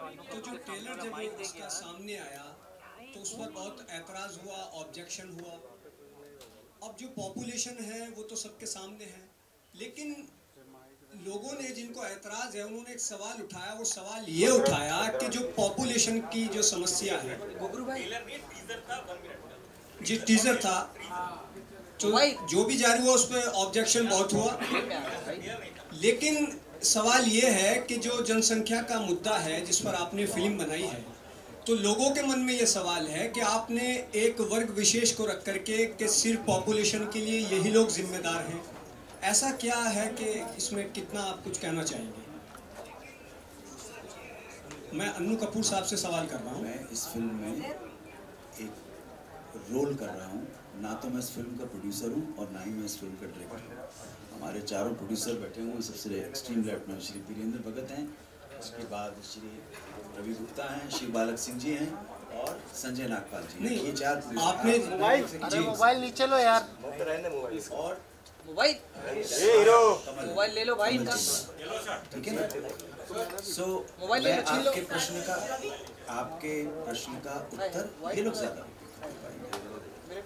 तो जो ट्रेलर जब उसका सामने आया तो उस पर बहुत ऐतराज़ हुआ, ऑब्जेक्शन हुआ। अब जो पॉपुलेशन है वो तो सबके सामने है, लेकिन लोगों ने जिनको ऐतराज़ है उन्होंने एक सवाल उठाया। वो सवाल ये उठाया कि जो पॉपुलेशन की जो समस्या है, जी टीजर था, जो भी जारी हुआ उस पर ऑब्जेक्शन बहुत हुआ। लेकिन सवाल ये है कि जो जनसंख्या का मुद्दा है जिस पर आपने फिल्म बनाई है, तो लोगों के मन में ये सवाल है कि आपने एक वर्ग विशेष को रख करके कि सिर्फ पॉपुलेशन के लिए यही लोग जिम्मेदार हैं। ऐसा क्या है कि इसमें कितना आप कुछ कहना चाहेंगे? मैं अन्नू कपूर साहब से सवाल कर रहा हूँ। मैं इस फिल्म में एक रोल कर रहा हूँ, ना तो मैं इस फिल्म का प्रोड्यूसर हूँ और ना ही मैं इस फिल्म का डायरेक्टर हूँ। हमारे चारों प्रोड्यूसर बैठे हुए हैं। सबसे एक्सट्रीम लेफ्ट में श्री वीरेंद्र भगत हैं, उसके बाद श्री रवि गुप्ता हैं, श्री बालक सिंह जी हैं और संजय नागपाल जी। नहीं, ये चार आपने मोबाइल नीचे लो यार, और मोबाइल ले लो भाई इनका, ठीक है ना। सो मैं आपके प्रश्न का उत्तर ये लोग ज़्यादा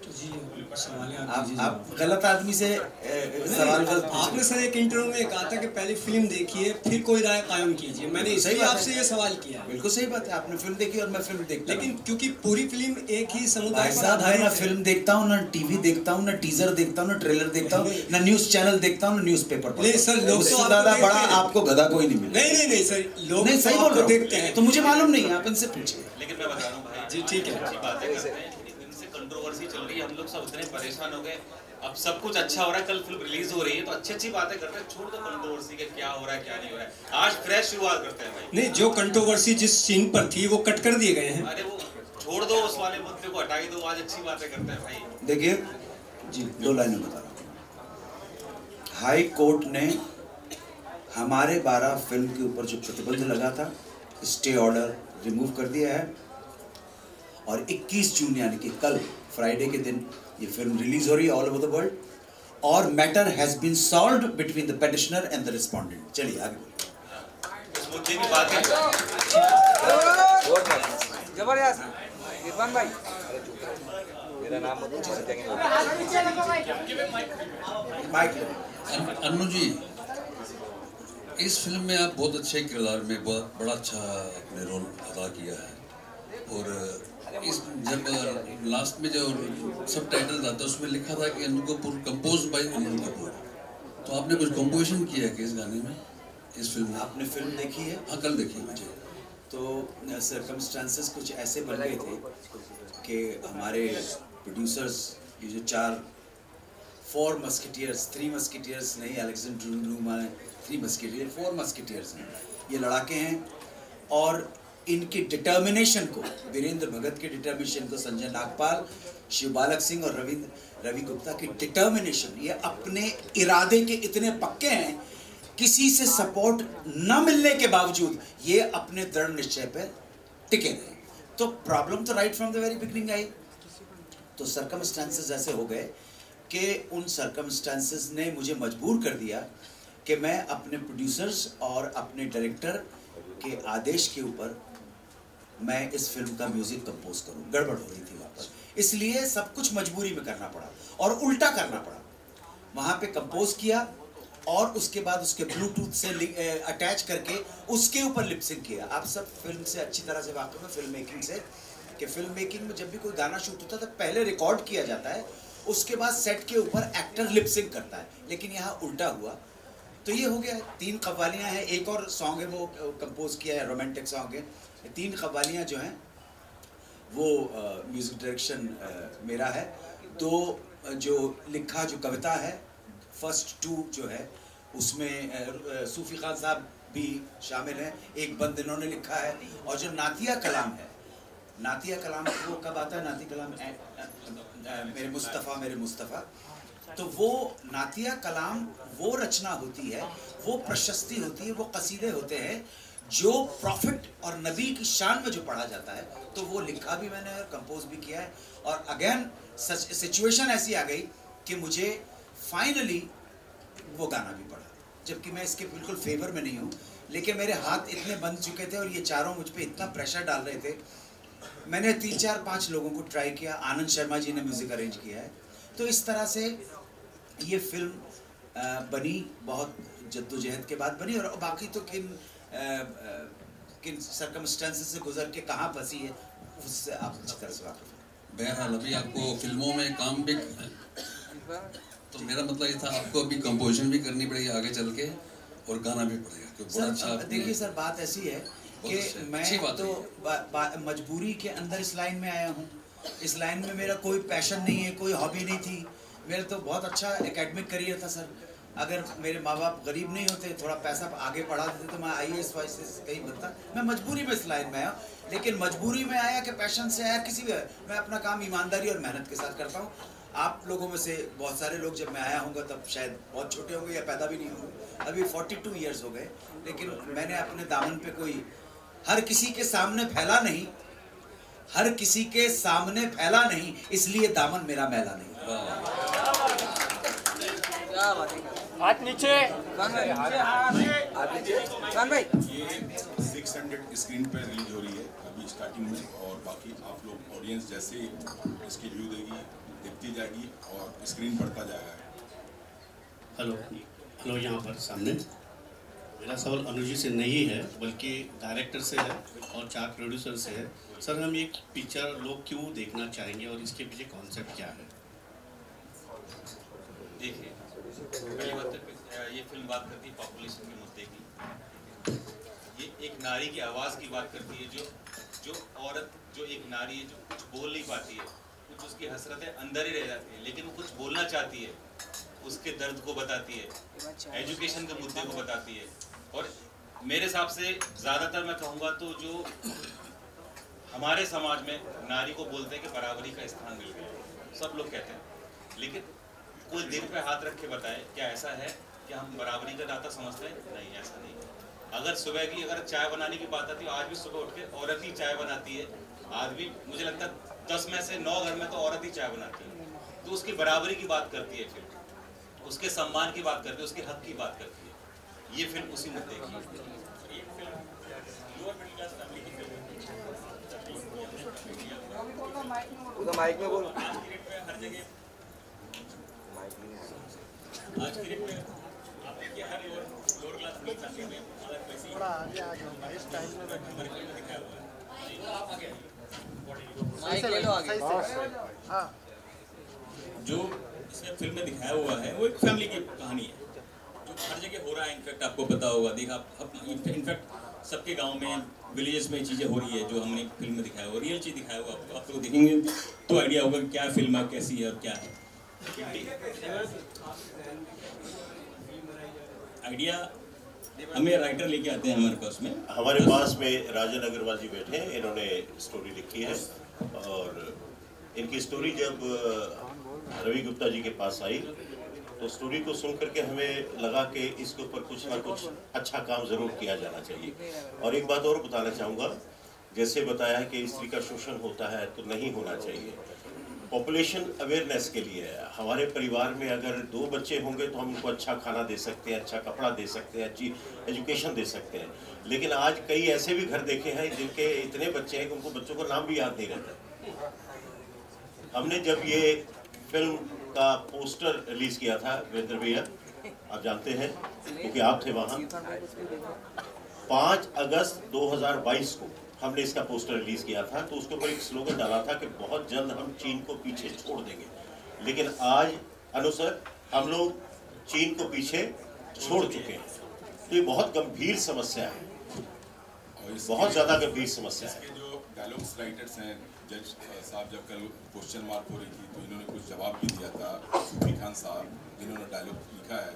जी सवाल आप गलत आदमी से सवाल कर। आपने सर एक इंटरव्यू में कहा था कि पहले फिल्म देखिए फिर कोई राय कायम कीजिए। मैंने इसलिए आपसे ये सवाल किया। बिल्कुल सही बात है, आपने फिल्म देखी और मैं फिल्म देखता हूं। लेकिन क्योंकि पूरी फिल्म एक ही समुदाय पर आधारित है, ना फिल्म देखता हूँ, ना टीवी देखता हूँ, ना टीजर देखता हूँ, ना ट्रेलर देखता हूँ, ना न्यूज चैनल देखता हूँ, ना न्यूज पेपर। नहीं सर, लोग तो दादा बड़ा आपको गधा कोई नहीं मिला। नहीं सर, लोग नहीं सही बोल रहे देखते हैं तो मुझे मालूम नहीं, आप इनसे पूछिए। लेकिन मैं बता रहा हूँ भाई, जी ठीक है, अच्छी बातें करते हैं, इनसे कंट्रोवर्सी चल रही है, हम लोग सब इतने परेशान हो गए। अब सब कुछ अच्छा हो रहा है, कल फिल्म रिलीज हो रही है तो अच्छी बातें करते हैं, छोड़ दो कंट्रोवर्सी के क्या हो रहा है क्या नहीं हो रहा है। आज फ्रेश शुरुआत करते हैं भाई। नहीं, जो कंट्रोवर्सी जिस सीन पर थी वो कट कर दिए गए हैं। अरे वो छोड़ दो, उस वाले मुद्दे को हटा ही दो, आज अच्छी बातें करते हैं भाई। देखिए जी, 2 लाइनें बता रहा हूँ। हाई कोर्ट ने हमारे 12 फिल्म के ऊपर जो प्रतिबंध लगा था, स्टे ऑर्डर रिमूव कर दिया है और 21 जून यानी कि कल फ्राइडे के दिन ये फिल्म रिलीज हो रही है ऑल ओवर द वर्ल्ड और matter has been solved between the petitioner and the respondent. चलिए आगे बोलिए। इस मुद्दे की बात है। जबरदस्त इरफान भाई, मेरा नाम अन्नू जी, इस फिल्म में आप बहुत अच्छे किरदार में बड़ा अच्छा अपने रोल अदा किया है। और इस जब लास्ट में जो सब टाइटल आता है उसमें लिखा था कि अन्नू कपूर कंपोज बाय अन्नू कपूर, तो आपने कुछ कंपोजिशन किया है कि इस गाने में, इस फिल्म में? आपने फिल्म देखी है? हाँ, कल देखी मुझे। तो सर्कमस्टांसेस कुछ ऐसे बन गए थे कि हमारे प्रोड्यूसर्स, ये जो 4 मस्किटियर्स, 3 मस्किटियर्स नहीं, अलेक्जेंडर ड्यूमा 3 मस्किटियर, 4 मस्किटियर्स हैं। ये लड़ाके हैं और इनकी डिटर्मिनेशन को, वीरेंद्र भगत की डिटर्मिनेशन को, संजय नागपाल, शिव बालक सिंह और रवि गुप्ता की डिटर्मिनेशन, ये अपने इरादे के इतने पक्के हैं, किसी से सपोर्ट न मिलने के बावजूद ये अपने दृढ़ निश्चय पर टिके रहे। तो प्रॉब्लम तो right from the very beginning आई। तो सर्कमस्टांसेस ऐसे हो गए कि उन सर्कमस्टांसेस ने मुझे मजबूर कर दिया कि मैं अपने प्रोड्यूसर्स और अपने डायरेक्टर के आदेश के ऊपर मैं इस फिल्म का म्यूजिक कंपोज करूं। गड़बड़ हो रही थी वापस, इसलिए सब कुछ मजबूरी में करना पड़ा और उल्टा करना पड़ा। वहाँ पे कंपोज किया और उसके बाद उसके ब्लूटूथ से अटैच करके उसके ऊपर लिपसिंग किया। आप सब फिल्म से अच्छी तरह से वाकिफ हैं, फिल्म मेकिंग से, कि फिल्म मेकिंग में जब भी कोई गाना शूट होता है तो पहले रिकॉर्ड किया जाता है, उसके बाद सेट के ऊपर एक्टर लिपसिंग करता है, लेकिन यहाँ उल्टा हुआ। तो ये हो गया। 3 कव्वालियाँ हैं, एक और सॉन्ग है वो कंपोज किया है, रोमांटिक सॉन्ग है। 3 कव्वालियाँ जो हैं वो म्यूज़िक डायरेक्शन मेरा है। 2 जो लिखा जो कविता है, फर्स्ट 2 जो है उसमें सूफी खान साहब भी शामिल हैं, एक बंद इन्होंने लिखा है। और जो नातिया कलाम है, नातिया कलाम वो कब आता है? नातिया कलाम मेरे मुस्तफ़ा। तो वो नातिया कलाम वो रचना होती है, वो प्रशस्ति होती है, वो कसीदे होते हैं जो प्रॉफिट और नबी की शान में जो पढ़ा जाता है। तो वो लिखा भी मैंने और कंपोज भी किया है। और अगेन सिचुएशन ऐसी आ गई कि मुझे फाइनली वो गाना भी पड़ा, जबकि मैं इसके बिल्कुल फेवर में नहीं हूँ। लेकिन मेरे हाथ इतने बंध चुके थे और ये चारों मुझ पे इतना प्रेशर डाल रहे थे। मैंने 3, 4, 5 लोगों को ट्राई किया। आनंद शर्मा जी ने म्यूज़िक अरेंज किया है। तो इस तरह से ये फिल्म बनी, बहुत जद्दोजहद के बाद बनी। और बाकी तो किन सर्कमस्टेंसेस से गुजर के कहाँ फंसी है उससे आप अच्छी तरह से वाकिफ हैं। बहरहाल अभी आपको फिल्मों में काम भी, तो मेरा मतलब ये था आपको अभी कंपोजिशन भी करनी पड़ेगी आगे चल के और गाना भी पड़ेगा, क्योंकि बड़ा अच्छा। देखिए सर, बात ऐसी है कि मैं तो मजबूरी के अंदर इस लाइन में आया हूँ। इस लाइन में मेरा कोई पैशन नहीं है, कोई हॉबी नहीं थी। मेरा तो बहुत अच्छा एकेडमिक करियर था सर। अगर मेरे माँ बाप गरीब नहीं होते, थोड़ा पैसा आगे पढ़ा देते तो मैं IAS वाइस कहीं बनता। मैं मजबूरी में इस लाइन में आया, लेकिन मजबूरी में आया कि पैशन से आया किसी भी, मैं अपना काम ईमानदारी और मेहनत के साथ करता हूँ। आप लोगों में से बहुत सारे लोग जब मैं आया होंगे तब शायद बहुत छोटे होंगे या पैदा भी नहीं होंगे। अभी 42 ईयर्स हो गए, लेकिन मैंने अपने दामन पे कोई हर किसी के सामने फैला नहीं, हर किसी के सामने फैला नहीं, इसलिए दामन मेरा मैला नहीं। हाथ नीचे। ये 600 स्क्रीन पे रिलीज हो रही है अभी स्टार्टिंग में, और बाकी आप लोग ऑडियंस जैसे इसकी व्यू देगी, देखती जाएगी और स्क्रीन बढ़ता जाएगा। हेलो यहाँ पर सामने मेरा सवाल अनुज जी से नहीं है बल्कि डायरेक्टर से है और 4 प्रोड्यूसर से है। सर, हम ये पिक्चर लोग क्यों देखना चाहेंगे और इसके पीछे कॉन्सेप्ट क्या है? देखिए, पहली बात तो ये फिल्म बात करती है पॉपुलेशन के मुद्दे की। ये एक नारी की आवाज़ की बात करती है, जो औरत, जो एक नारी है जो कुछ बोल नहीं पाती है, कुछ उसकी हसरतें अंदर ही रह जाती है, लेकिन वो कुछ बोलना चाहती है, उसके दर्द को बताती है, एजुकेशन के मुद्दे को बताती है। और मेरे हिसाब से ज़्यादातर मैं कहूँगा तो जो हमारे समाज में नारी को बोलते हैं कि बराबरी का स्थान मिल गया, सब लोग कहते हैं, लेकिन कोई दिल पे हाथ रख के बताए क्या ऐसा है कि हम बराबरी का दाता समझते हैं? नहीं, ऐसा नहीं। अगर सुबह की अगर चाय बनाने की बात आती है, आज भी सुबह उठ के औरत ही चाय बनाती है। आदमी, मुझे लगता है 10 में से 9 घर में तो औरत ही चाय बनाती है। तो उसकी बराबरी की बात करती है फिल्म, उसके सम्मान की बात करती है, उसके हक की बात करती है। ये फिल्म उसी मुद्दे की है। माइक में बोलो। आज की डेट में आप देखिए हर लोअर क्लास मिडिल फैमिली में थोड़ा आगे आ जाओ, इस टाइम में दिखाया हुआ है। माइक ले लो आगे। हाँ, जो इसमें फिल्म में दिखाया हुआ है वो एक फैमिली की कहानी है जो हर जगह हो रहा है। इनफैक्ट आपको पता होगा, देखा इनफैक्ट सबके गांव में, विलेजेस में चीज़ें हो रही है जो हमने फिल्म में दिखाया हुआ, रियल चीज़ दिखाया हुआ। आप लोग देखेंगे तो आइडिया होगा कि क्या फिल्म है, कैसी है और क्या है। आइडिया हमें राइटर लेके आते हैं हमारे पास में। हमारे पास में राजन अग्रवाल जी बैठे हैं, इन्होंने स्टोरी लिखी है और इनकी स्टोरी जब रवि गुप्ता जी के पास आई तो स्टोरी को सुन करके हमें लगा कि इसके ऊपर कुछ ना कुछ अच्छा काम ज़रूर किया जाना चाहिए। और एक बात और बताना चाहूँगा, जैसे बताया है कि स्त्री का शोषण होता है तो नहीं होना चाहिए। पॉपुलेशन अवेयरनेस के लिए है। हमारे परिवार में अगर 2 बच्चे होंगे तो हम उनको अच्छा खाना दे सकते हैं, अच्छा कपड़ा दे सकते हैं, अच्छी एजुकेशन दे सकते हैं। लेकिन आज कई ऐसे भी घर देखे हैं जिनके इतने बच्चे हैं कि उनको बच्चों का नाम भी याद नहीं रहता। हमने जब ये फिल्म का पोस्टर रिलीज़ किया था, वीरेंद्र भैया आप जानते हैं क्योंकि आप थे वहाँ, 5 अगस्त 2022 को हमने इसका पोस्टर रिलीज़ किया था। तो उसके ऊपर एक स्लोगन डाला था कि बहुत जल्द हम चीन को पीछे छोड़ देंगे। लेकिन आज अनुसार हम लोग चीन को पीछे छोड़ चुके हैं। तो ये बहुत गंभीर समस्या है, बहुत ज़्यादा गंभीर समस्या है। इसके जो डायलॉग्स राइटर्स हैं, जज साहब जब कल क्वेश्चन मार्क हो रही थी तो इन्होंने कुछ जवाब भी दिया था, सूफी खान साहब जिन्होंने डायलॉग लिखा है।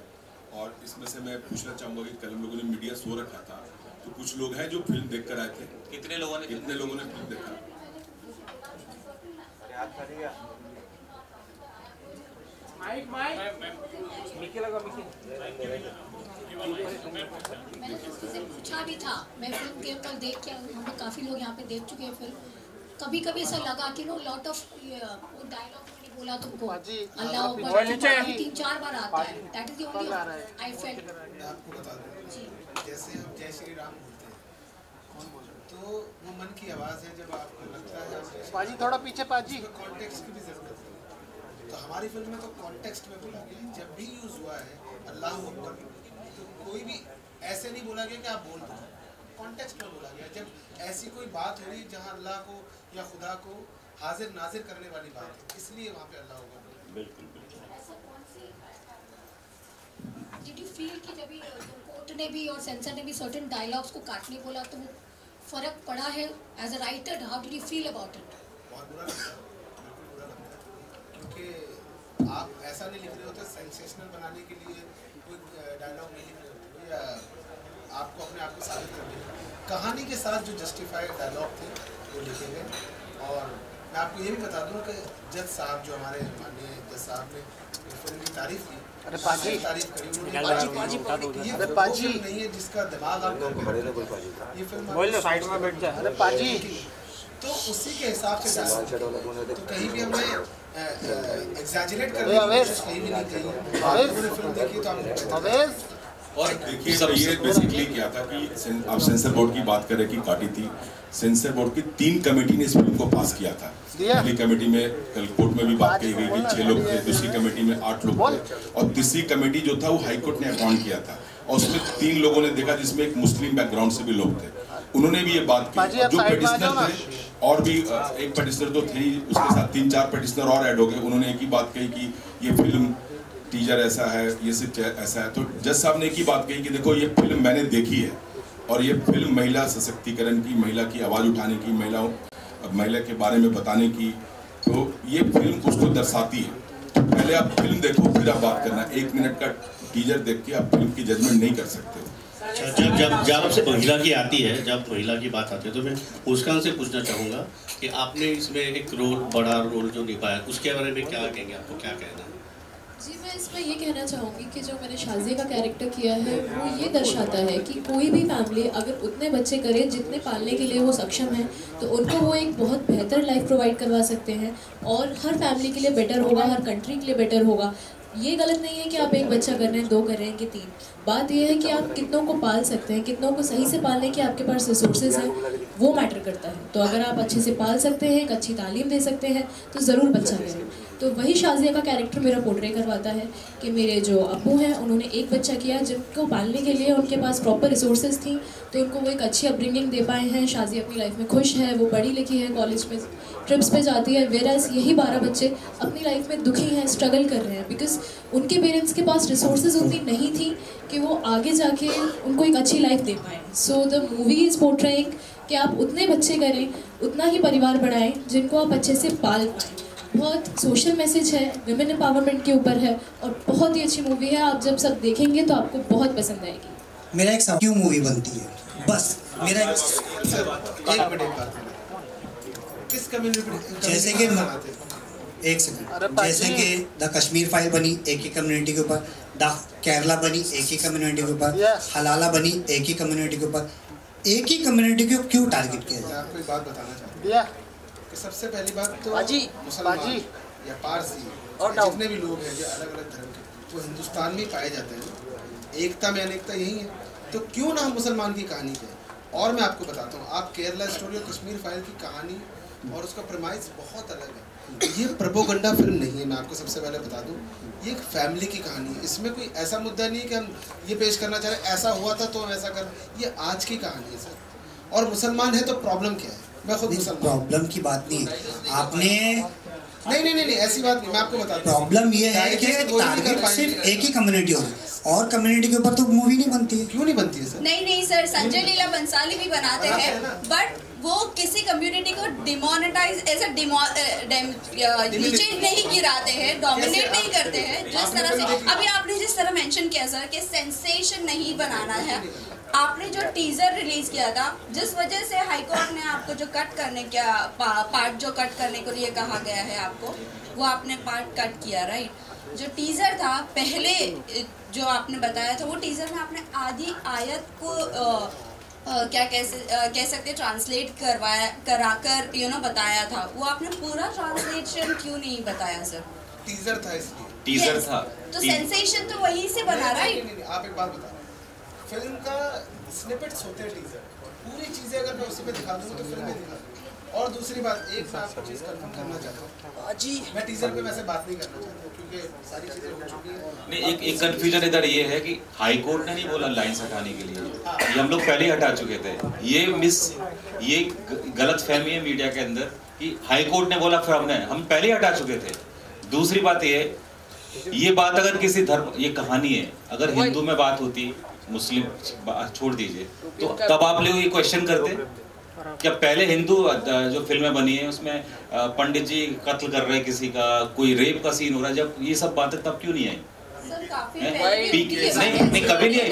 और इसमें से मैं पूछना चाहूँगा कि कल हम लोगों ने मीडिया शो रखा था तो कुछ लोग हैं जो फिल्म देख कर आए थे। कितने लोगों ने फिल्म देखा? मैंने पूछा भी था, मैं फिल्म के ऊपर देख के, हम काफ़ी लोग यहाँ पे देख चुके हैं फिल्म। कभी कभी ऐसा लगा कि नो लॉट ऑफ डायलॉग बोला तुमको अल्लाह अकबर 3-4 बार आता है, that is the only I felt. मैं आपको बता दूं, जैसे हम जय श्री राम बोलते हैं तो वो मन की आवाज़ है, जब आपको लगता है पाजी थोड़ा पीछे पाजी, कॉन्टेक्स्ट की भी जरूरत है। तो हमारी फिल्म में तो कॉन्टेक्स्ट में बोला गया, जब भी यूज़ हुआ है अल्लाह अकबर तो कोई भी ऐसे नहीं बोला गया कि आप बोल दो, कॉन्टेक्स्ट में बोला गया। जब ऐसी कोई बात हो रही जहाँ अल्लाह को या खुदा को हाजिर नाजिर करने वाली बात है, इसलिए वहाँ पे अल्लाह होगा। बिल्कुल डिड यू फील कि जब कोर्ट ने भी और सेंसर ने भी सर्टेन डायलॉग्स को काटने बोला तो वो फर्क पड़ा है as a writer? How did you feel about it? बहुत बुरा लगता है, बिल्कुल बुरा लगता है, क्योंकि आप ऐसा नहीं लिख रहे होते सेंसेशनल बनाने के लिए, कोई डायलॉग नहीं लिख रहे होते या आपको अपने आप को साबित करने के, कहानी के साथ जो जस्टिफाइड डायलॉग थे वो लिखे गए। और मैं आपको ये भी बता दूं कि जज साहब जो हमारे माननीय जज साहब ने फिल्म की तारीफ की, अरे पाजी तारीफ करी उन्होंने, ये पाजी नहीं है जिसका दिमाग आप ये फिल्म बोल लो साइड में बैठ जा, अरे पाजी तो उसी के हिसाब से तो कहीं भी हमने एग्जैजरेट करने की कोशिश कहीं भी नहीं की। आपने फिल्म देखी तो आपको और देखिए सब ये बेसिकली क्या था कि आप सेंसर बोर्ड की बात करें कि काटी थी, सेंसर बोर्ड की 3 कमेटी ने इस फिल्म को पास किया था। पहली कमेटी में कल कोर्ट में भी बात कही गई कि 6 लोग थे, दूसरी कमेटी में 8 लोग थे और तीसरी कमेटी जो था वो हाई कोर्ट ने अपॉइंट किया था और उसमें 3 लोगों ने देखा जिसमें एक मुस्लिम बैकग्राउंड से भी लोग थे, उन्होंने भी ये बात की। जो पेटिशनर थे और भी एक पेटिशनर तो थे, उसके साथ 3-4 पेटिशनर और ऐड हो गए, उन्होंने एक ही बात कही कि ये फिल्म टीजर ऐसा है, ये सिर्फ ऐसा है। तो जज साहब ने एक ही बात कही कि देखो ये फिल्म मैंने देखी है और ये फिल्म महिला सशक्तिकरण की, महिला की आवाज़ उठाने की, महिला के बारे में बताने की, तो ये फिल्म उसको दर्शाती है। तो पहले आप फिल्म देखो फिर आप बात करना, 1 मिनट का टीजर देख के आप फिल्म की जजमेंट नहीं कर सकते। जब आपसे महिला की आती है, जब महिला की बात आती है तो मैं मुस्कान से पूछना चाहूँगा कि आपने इसमें एक बड़ा रोल जो निभाया, उसके बारे में क्या कहेंगे, आपको क्या कहना है? जी, मैं इसमें ये कहना चाहूँगी कि जो मैंने शाज़िया का कैरेक्टर किया है वो ये दर्शाता है कि कोई भी फैमिली अगर उतने बच्चे करे जितने पालने के लिए वो सक्षम है तो उनको वो एक बहुत बेहतर लाइफ प्रोवाइड करवा सकते हैं और हर फैमिली के लिए बेटर होगा, हर कंट्री के लिए बेटर होगा। ये गलत नहीं है कि आप 1 बच्चा कर रहे हैं, 2 कर रहे हैं कि 3। बात यह है कि आप कितनों को पाल सकते हैं, कितनों को सही से पालने के आपके पास रिसोर्सेज हैं, वो मैटर करता है। तो अगर आप अच्छे से पाल सकते हैं, एक अच्छी तालीम दे सकते हैं तो ज़रूर बच्चा करें। तो वही शाज़िया का कैरेक्टर मेरा पोर्ट्रे करवाता है कि मेरे जो अब्बू हैं उन्होंने 1 बच्चा किया, जिनको पालने के लिए उनके पास प्रॉपर रिसोर्सेज थी, तो उनको वो एक अच्छी अपब्रिंगिंग दे पाए हैं। शाज़िया अपनी लाइफ में खुश है, वो पढ़ी लिखी है, कॉलेज में ट्रिप्स पे जाती है, वेराज यही 12 बच्चे अपनी लाइफ में दुखी हैं, स्ट्रगल कर रहे हैं बिकॉज उनके पेरेंट्स के पास रिसोर्सेज उतनी नहीं थी कि वो आगे जाके उनको एक अच्छी लाइफ दे पाएँ। So the movie is portraying कि आप उतने बच्चे करें, उतना ही परिवार बढ़ाएं जिनको आप अच्छे से पाल पाएँ। बहुत सोशल मैसेज है, विमेन एम्पावरमेंट के ऊपर है और बहुत ही अच्छी मूवी है। आप जब सब देखेंगे तो आपको बहुत पसंद आएगी। मेरा एक सवाल, क्यों मूवी बनती है? बस मेरा एक मिनट, किस कम्युनिटी, जैसे कि एक सेकंड, जैसे कि द कश्मीर फाइल बनी एक ही कम्युनिटी के ऊपर, द केरला बनी एक ही कम्युनिटी के ऊपर, हलाला बनी एक ही कम्युनिटी के ऊपर, एक ही कम्युनिटी को क्यों टारगेट किया जाए? आपको एक बात बताना चाहता हूँ कि सबसे पहली बात तो मुसलमान या पारसी और जितने भी लोग हैं जो अलग अलग धर्म के, वो हिंदुस्तान में पाए जाते हैं। एकता में अनेकता यही है, तो क्यों ना हम मुसलमान की कहानी कहें। और मैं आपको बताता हूँ, आप केरला स्टोरी और कश्मीर फाइल की कहानी और उसका प्रमाइस बहुत अलग है। ये प्रोपोगंडा फिल्म नहीं है, मैं आपको सबसे पहले बता दूं, ये एक फैमिली की कहानी है। इसमें कोई ऐसा मुद्दा नहीं है कि हम ये पेश करना चाह रहे हैं ऐसा हुआ था तो हम ऐसा कर, ये आज की कहानी है सर। और मुसलमान है तो प्रॉब्लम क्या है? मैं खुद मुसलमान, प्रॉब्लम की बात नहीं, आपने नहीं ऐसी बात नहीं, मैं आपको बता दूं। प्रॉब्लम ये है कि टारगेट सिर्फ एक ही कम्युनिटी हो और कम्युनिटी के ऊपर तो मूवी नहीं बनती है। क्यों नहीं बनती है सर? नहीं सर, संजय लीला बंसाली भी बनाते हैं, बट वो किसी कम्युनिटी को डिमोनेटाइज ऐसा नीचे नहीं गिराते हैं, डोमिनेट नहीं करते हैं। जिस तरह से अभी आपने जिस तरह मेंशन किया सर कि सेंसेशन नहीं बनाना है, आपने जो टीजर रिलीज किया था, जिस वजह से हाई कोर्ट ने आपको जो कट करने का पार्ट जो कट करने के लिए कहा गया है आपको, वो आपने पार्ट कट किया, राइट? जो टीजर था पहले जो आपने बताया था, वो टीजर में आपने आधी आयत को क्या कह सकते ट्रांसलेट कराकर बताया था, वो आपने पूरा ट्रांसलेशन क्यों नहीं बताया सर? टीजर था इसलिए। टीजर था तो सेंसेशन तो वहीं से बना रहा है। आप एक बात बता, फिल्म का स्निपेट्स होते हैं टीजर, पूरी चीजें अगर मैं उसी पे दिखा दूँ तो फिल्म में दिखा दूँ। और दूसरी बात, एक मैं आपको चीज कंफर्म करना चाहता हूँ जी, मैं टीजर पे वैसे बात नहीं करना चाहता क्योंकि सारी चीजें हो चुकी हैं। नहीं, एक कंफ्यूजन इधर ये है कि हाई कोर्ट ने नहीं बोला लाइंस हटाने के लिए, ये हम लोग पहले ही हटा चुके थे। ये गलत फहमी है मीडिया के अंदर कि हाई कोर्ट ने बोला फिर हम पहले ही हटा चुके थे। दूसरी बात ये बात अगर किसी धर्म, ये कहानी है, अगर हिंदू में बात होती, मुस्लिम छोड़ दीजिए, तो तब आप लोग ये क्वेश्चन करते क्या पहले हिंदू जो फिल्में बनी है उसमें पंडित जी कत्ल कर रहे हैं किसी का, कोई रेप का सीन हो रहा है, जब ये सब बातें तब क्यों नहीं आई? नहीं कभी नहीं आई।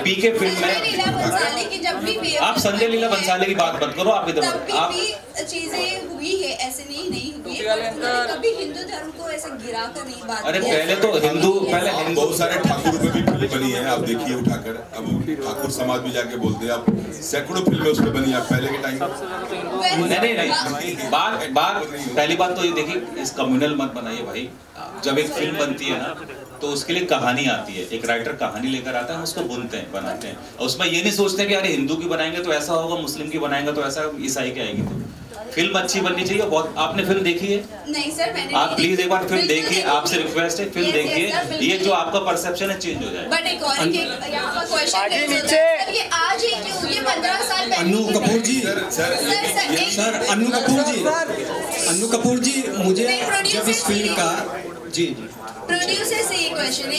पीके फिल्म में आप संजय लीला भंसाली की बात मत करो, आप इधर आप चीजें हुई है, ऐसे नहीं हुई है, उन्होंने कभी हिंदू धर्म को ऐसे गिरा कर नहीं बात। अरे पहले तो हिंदू बहुत सारे ठाकुर पे भी फिल्म बनी है, आप देखिए उठाकर, अब ठाकुर समाज भी जाके बोलते हैं, आप सैकड़ों फिल्में उस पर बनी है पहले के टाइम। नहीं बात पहली बात तो ये देखिए, इस कम्युनल मत बनाइए भाई। जब एक फिल्म बनती है ना तो उसके लिए कहानी आती है, एक राइटर कहानी लेकर आता है, हम उसको बुनते हैं, बनाते हैं, और उसमें ये नहीं सोचते कि अरे हिंदू की बनाएंगे तो ऐसा होगा, मुस्लिम की बनाएंगे तो ऐसा, ईसाई की आएगी। तो फिल्म अच्छी बननी चाहिए। बहुत आपने फिल्म देखी है? नहीं सर, मैंने आप प्लीज एक बार फिल्म देखिए, आपसे रिक्वेस्ट है, फिल्म देखिए, ये जो आपका परसेप्शन है चेंज हो जाए। बट एक और क्वेश्चन, ये आज ही क्यों, ये 15 साल पहले। अन्नू कपूर जी, सर अन्नू कपूर जी, मुझे जब इस फिल्म का जी प्रोड्यूसर से ये क्वेश्चन है,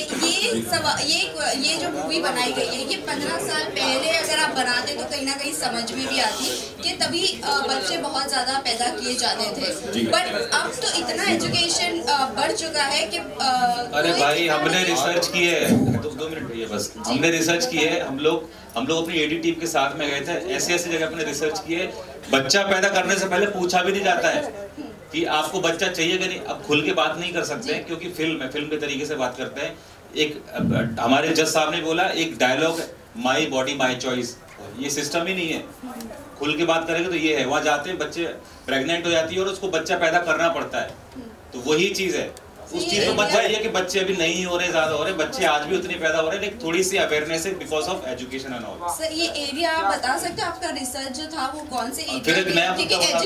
ये जो मूवी बनाई गई है, ये 15 साल पहले अगर आप बनाते तो कहीं ना कहीं समझ में भी आती कि तभी बच्चे बहुत ज्यादा पैदा किए जाते थे। बट अब तो इतना एजुकेशन बढ़ चुका है कि अरे भाई हमने रिसर्च की है, 2 मिनट भैया बस, हमने रिसर्च की है, हम लोग अपनी एडी टीम के साथ में गए थे, ऐसी जगह अपने रिसर्च की है। बच्चा पैदा करने से पहले पूछा भी नहीं जाता है कि आपको बच्चा चाहिए कि नहीं। अब खुल के बात नहीं कर सकते हैं क्योंकि फिल्म के तरीके से बात करते हैं। एक हमारे जज साहब ने बोला, एक dialogue my body my choice, ये सिस्टम ही नहीं है। खुल के बात करेंगे तो ये है, वहाँ जाते हैं बच्चे प्रेग्नेंट हो जाती है और उसको बच्चा पैदा करना पड़ता है, तो वही चीज है। उस चीज को मत जाइए कि बच्चे अभी नहीं हो रहे, ज्यादा हो रहे, बच्चे आज भी उतने पैदा हो रहे हैं, लेकिन थोड़ी सी अवेयरनेस है because of education and all. Sir ये एरिया आप बता सकते हैं, आपका रिसर्च जो था वो कौन से एरिया? फिर एक नया मुद्दा बना दो,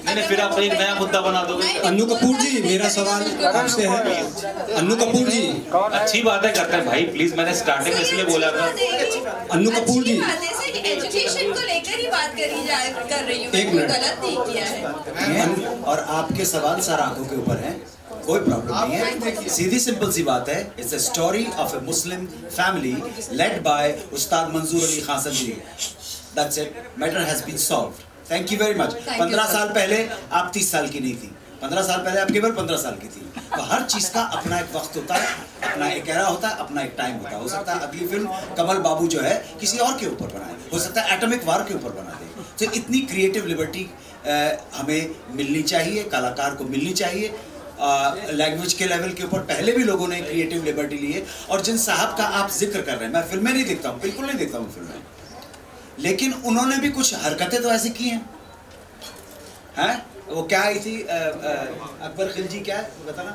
नहीं फिर आप एक नया मुद्दा बना दोगे। अन्नू कपूर जी, मेरा सवाल आपसे है। अन्नू कपूर जी, अच्छी बातें करते हैं भाई, प्लीज, मैंने स्टार्टिंग में इसलिए बोला था। अन्नू कपूर जी, एजुकेशन को लेकर ही बात कर रही हूँ, एक मिनट, गलत नहीं किया है। और आपके सवाल सर आंखों के ऊपर हैं, कोई प्रॉब्लम नहीं है, सीधी सिंपल सी बात है। It's a story of a Muslim family led by Ustad Manzoor Ali Khan Sadri. That's it, matter has been solved. Thank you very much. 15 साल पहले आप 30 साल की नहीं थी, 15 साल पहले आप केवल 15 साल की थी। तो हर चीज का अपना एक वक्त होता है, अपना एक एरा होता है, अपना एक टाइम होता है। हो सकता है अगली फिल्म कमल बाबू जो है किसी और के ऊपर बनाए, हो सकता है एटॉमिक वार के ऊपर बना दे। तो इतनी क्रिएटिव लिबर्टी हमें मिलनी चाहिए, कलाकार को मिलनी चाहिए। लैंग्वेज के लेवल के ऊपर पहले भी लोगों ने क्रिएटिव लिबर्टी ली है। और जिन साहब का आप जिक्र कर रहे हैं, मैं फिल्में नहीं देखता हूँ, बिल्कुल नहीं देखता हूँ फिल्में, लेकिन उन्होंने भी कुछ हरकतें तो ऐसी की हैं। वो क्या आई थी, अकबर खिलजी, क्या है बताना,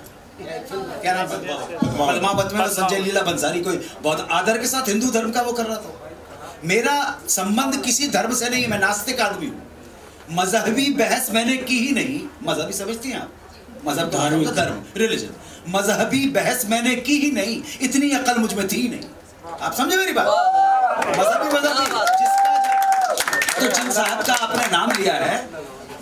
क्या नाम, पद्मावत में संजय लीला भंसाली कोई बहुत आदर के साथ हिंदू धर्म का वो कर रहा था। मेरा संबंध किसी धर्म से नहीं, मैं नास्तिक आदमी हूँ, मजहबी बहस मैंने की ही नहीं। मजहबी समझती हैं आप, मजहब धर्म, रिलीजन, मजहबी बहस मैंने की ही नहीं, इतनी अकल मुझ में थी नहीं। आप समझे मेरी बात? मजहबी तो जिन साहब का आपने नाम लिया है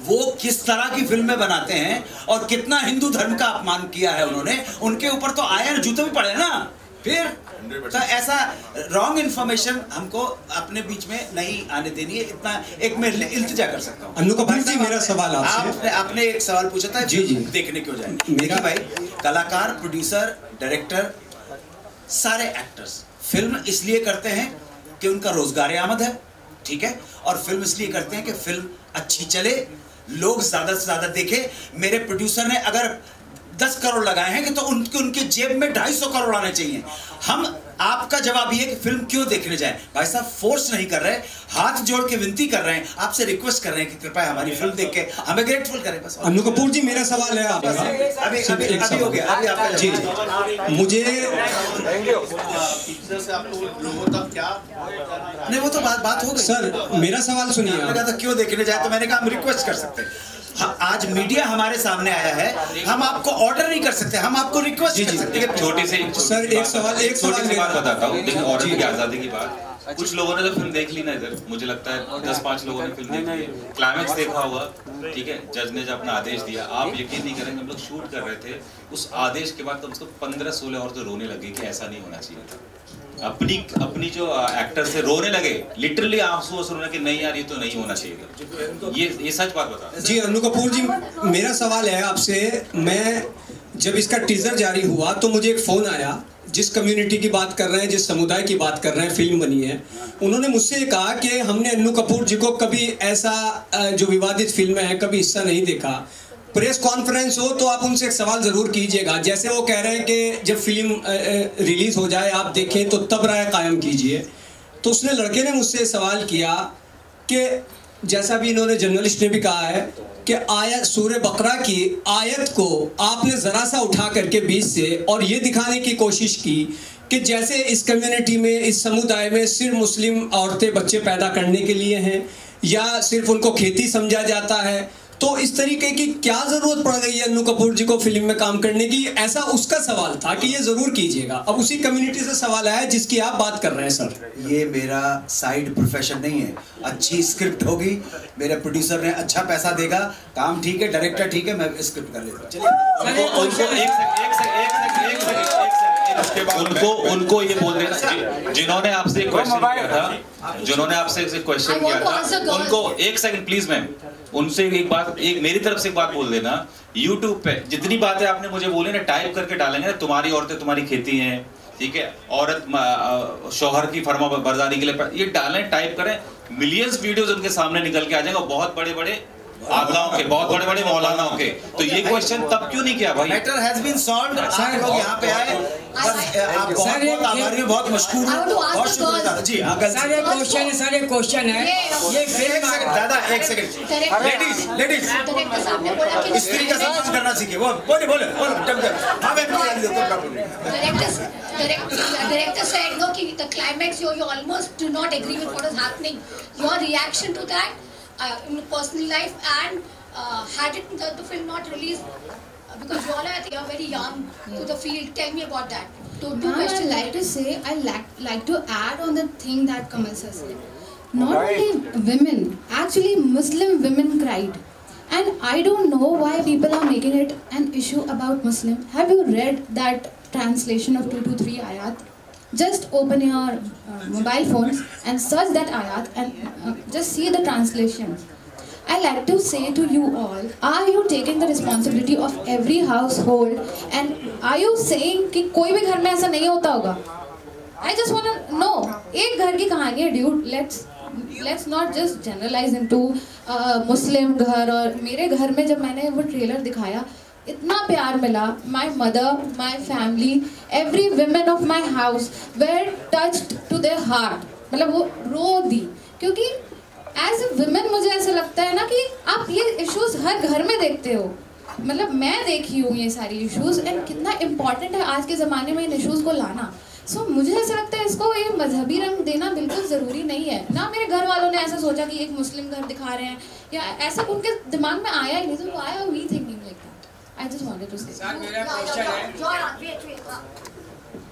वो किस तरह की फिल्में बनाते हैं और कितना हिंदू धर्म का अपमान किया है उन्होंने, उनके ऊपर तो आए जूते भी पड़े ना। फिर तो ऐसा रॉन्ग इन्फॉर्मेशन हमको अपने बीच में नहीं आने देनी है। इतना एक मैं इल्तिजा कर सकता हूँ। अन्नू कपूर जी, मेरा सवाल आपने एक सवाल पूछा था, जी जी, देखने क्यों जाए। मेरा भाई, कलाकार, प्रोड्यूसर, डायरेक्टर, सारे एक्टर्स फिल्म इसलिए करते हैं कि उनका रोजगार आमद है, ठीक है, और फिल्म इसलिए करते हैं कि फिल्म अच्छी चले, लोग ज्यादा से ज्यादा देखे। मेरे प्रोड्यूसर ने अगर 10 करोड़ लगाए हैं कि तो उनके जेब में 250 करोड़ आने चाहिए। हम आपका जवाब ये है कि फिल्म क्यों देखने जाए। भाई साहब फोर्स नहीं कर रहे, हाथ जोड़ के विनती कर रहे हैं, आपसे रिक्वेस्ट कर रहे हैं कि कृपया हमारी फिल्म देख के हमें ग्रेटफुल करें बस। अन्नू कपूर जी, मेरा सवाल है आपका। अभी हो गया, अभी आपका जी मुझे नहीं, वो तो बात हो गई सर। मेरा सवाल सुनिए। आपने कहा था क्यों देखने जाए, तो मैंने कहा हम रिक्वेस्ट कर सकते हैं। आज मीडिया हमारे सामने आया है, हम आपको ऑर्डर नहीं कर सकते, हम आपको रिक्वेस्ट कर सकते हैं। छोटी सी सर एक सवाल बात बताता हूँ। देखिए औरत की आज़ादी की बात, कुछ लोगों ने जब फिल्म देख ली ना, इधर मुझे लगता है 10-5 लोगों ने फिल्म देख ली, क्लाइमेक्स देखा हुआ, ठीक है, जज ने जब अपना आदेश दिया, आप यकीन नहीं करेंगे, हम लोग शूट कर रहे थे, उस आदेश के बाद कम से कम 15-16 और तो रोने लगे कि ऐसा नहीं होना चाहिए था। अपनी जो एक्टर से रोने लगे, लिटरली आंसू रोने कि नहीं यार ये तो नहीं होना चाहिए था। ये सच बात बता। जी अन्नू कपूर जी, मेरा सवाल है आपसे। मैं जब इसका टीजर जारी हुआ तो मुझे एक फ़ोन आया, जिस कम्युनिटी की बात कर रहे हैं, जिस समुदाय की बात कर रहे हैं, फिल्म बनी है, उन्होंने मुझसे ये कहा कि हमने अन्नू कपूर जी को कभी ऐसा जो विवादित फिल्म है कभी हिस्सा नहीं देखा। प्रेस कॉन्फ्रेंस हो तो आप उनसे एक सवाल ज़रूर कीजिएगा। जैसे वो कह रहे हैं कि जब फिल्म रिलीज़ हो जाए आप देखें तो तब राय कायम कीजिए। तो उसने लड़के ने मुझसे सवाल किया कि जैसा भी इन्होंने जर्नलिस्ट ने भी कहा है कि आयत सूरह बकरा की आयत को आपने ज़रा सा उठा करके बीच से और ये दिखाने की कोशिश की कि जैसे इस कम्युनिटी में, इस समुदाय में सिर्फ मुस्लिम औरतें बच्चे पैदा करने के लिए हैं या सिर्फ उनको खेती समझा जाता है। तो इस तरीके की क्या ज़रूरत पड़ गई है अन्नू कपूर जी को फिल्म में काम करने की? ऐसा उसका सवाल था कि ये ज़रूर कीजिएगा। अब उसी कम्युनिटी से सवाल आया जिसकी आप बात कर रहे हैं सर। ये मेरा साइड प्रोफेशन नहीं है। अच्छी स्क्रिप्ट होगी, मेरे प्रोड्यूसर ने अच्छा पैसा देगा, काम ठीक है, डायरेक्टर ठीक है, मैं स्क्रिप्ट कर लेता हूँ। उनको ये बोल देना, जिन्होंने आपसे एक क्वेश्चन किया था, उनको एक सेकंड प्लीज मैम, उनसे एक मेरी तरफ से एक बात बोल देना। YouTube पे जितनी बातें आपने मुझे बोली ना, टाइप करके डालेंगे ना, तुम्हारी औरतें तुम्हारी खेती हैं, ठीक है, औरत शौहर की फर्मा बरदारी के लिए, ये डालें, टाइप करें, मिलियंस वीडियोस उनके सामने निकल के आ जाएंगे, बहुत बड़े बड़े आगलाओं के, बहुत बड़े बड़े मौलानाओं के। तो ये क्वेश्चन तब क्यों नहीं किया भाई? Matter has been solved. आप लोग यहाँ पे आए, आप बहुत आभारी हो, बहुत मशकूर हूँ, बहुत शुक्रिया जी। सारे क्वेश्चन है ये फिल्म। दादा एक सेकंड, लेडीज स्त्री का सम्मान करना सीखे। वो बोले हाँ मैं director said no कि the climax you almost do not agree with what is happening. Your reaction to that in personal life and had it the film not released because you all are very young to the field. Tell me about that. Two questions. I like to say I like to add on the thing that Kamal sir said. Not only women, actually Muslim women cried. And I don't know why people are making it an issue about Muslim. Have you read that translation of 223 ayat? Just open your mobile phones and search that ayat and just see the translation. I like to say to you all, are you taking the responsibility of every household and are you saying कि कोई भी घर में ऐसा नहीं होता होगा? I just want to know, एक घर की कहानी है dude, let's not just generalize into Muslim घर। और मेरे घर में जब मैंने वो ट्रेलर दिखाया इतना प्यार मिला, my mother, my family, every woman of my house were touched to their heart। मतलब वो रो दी, क्योंकि एज ए वुमेन मुझे ऐसा लगता है ना कि आप ये इश्यूज हर घर में देखते हो। मतलब मैं देखी हूँ ये सारी इश्यूज एंड कितना इम्पॉर्टेंट है आज के ज़माने में इन इश्यूज को लाना। सो मुझे ऐसा लगता है इसको ये मजहबी रंग देना बिल्कुल ज़रूरी नहीं है। ना मेरे घर वालों ने ऐसा सोचा कि एक मुस्लिम घर दिखा रहे हैं या ऐसा उनके दिमाग में आया ही नहीं। तो why are we thinking like that? I just wanted to say. Sir, मेरा question है। Wait.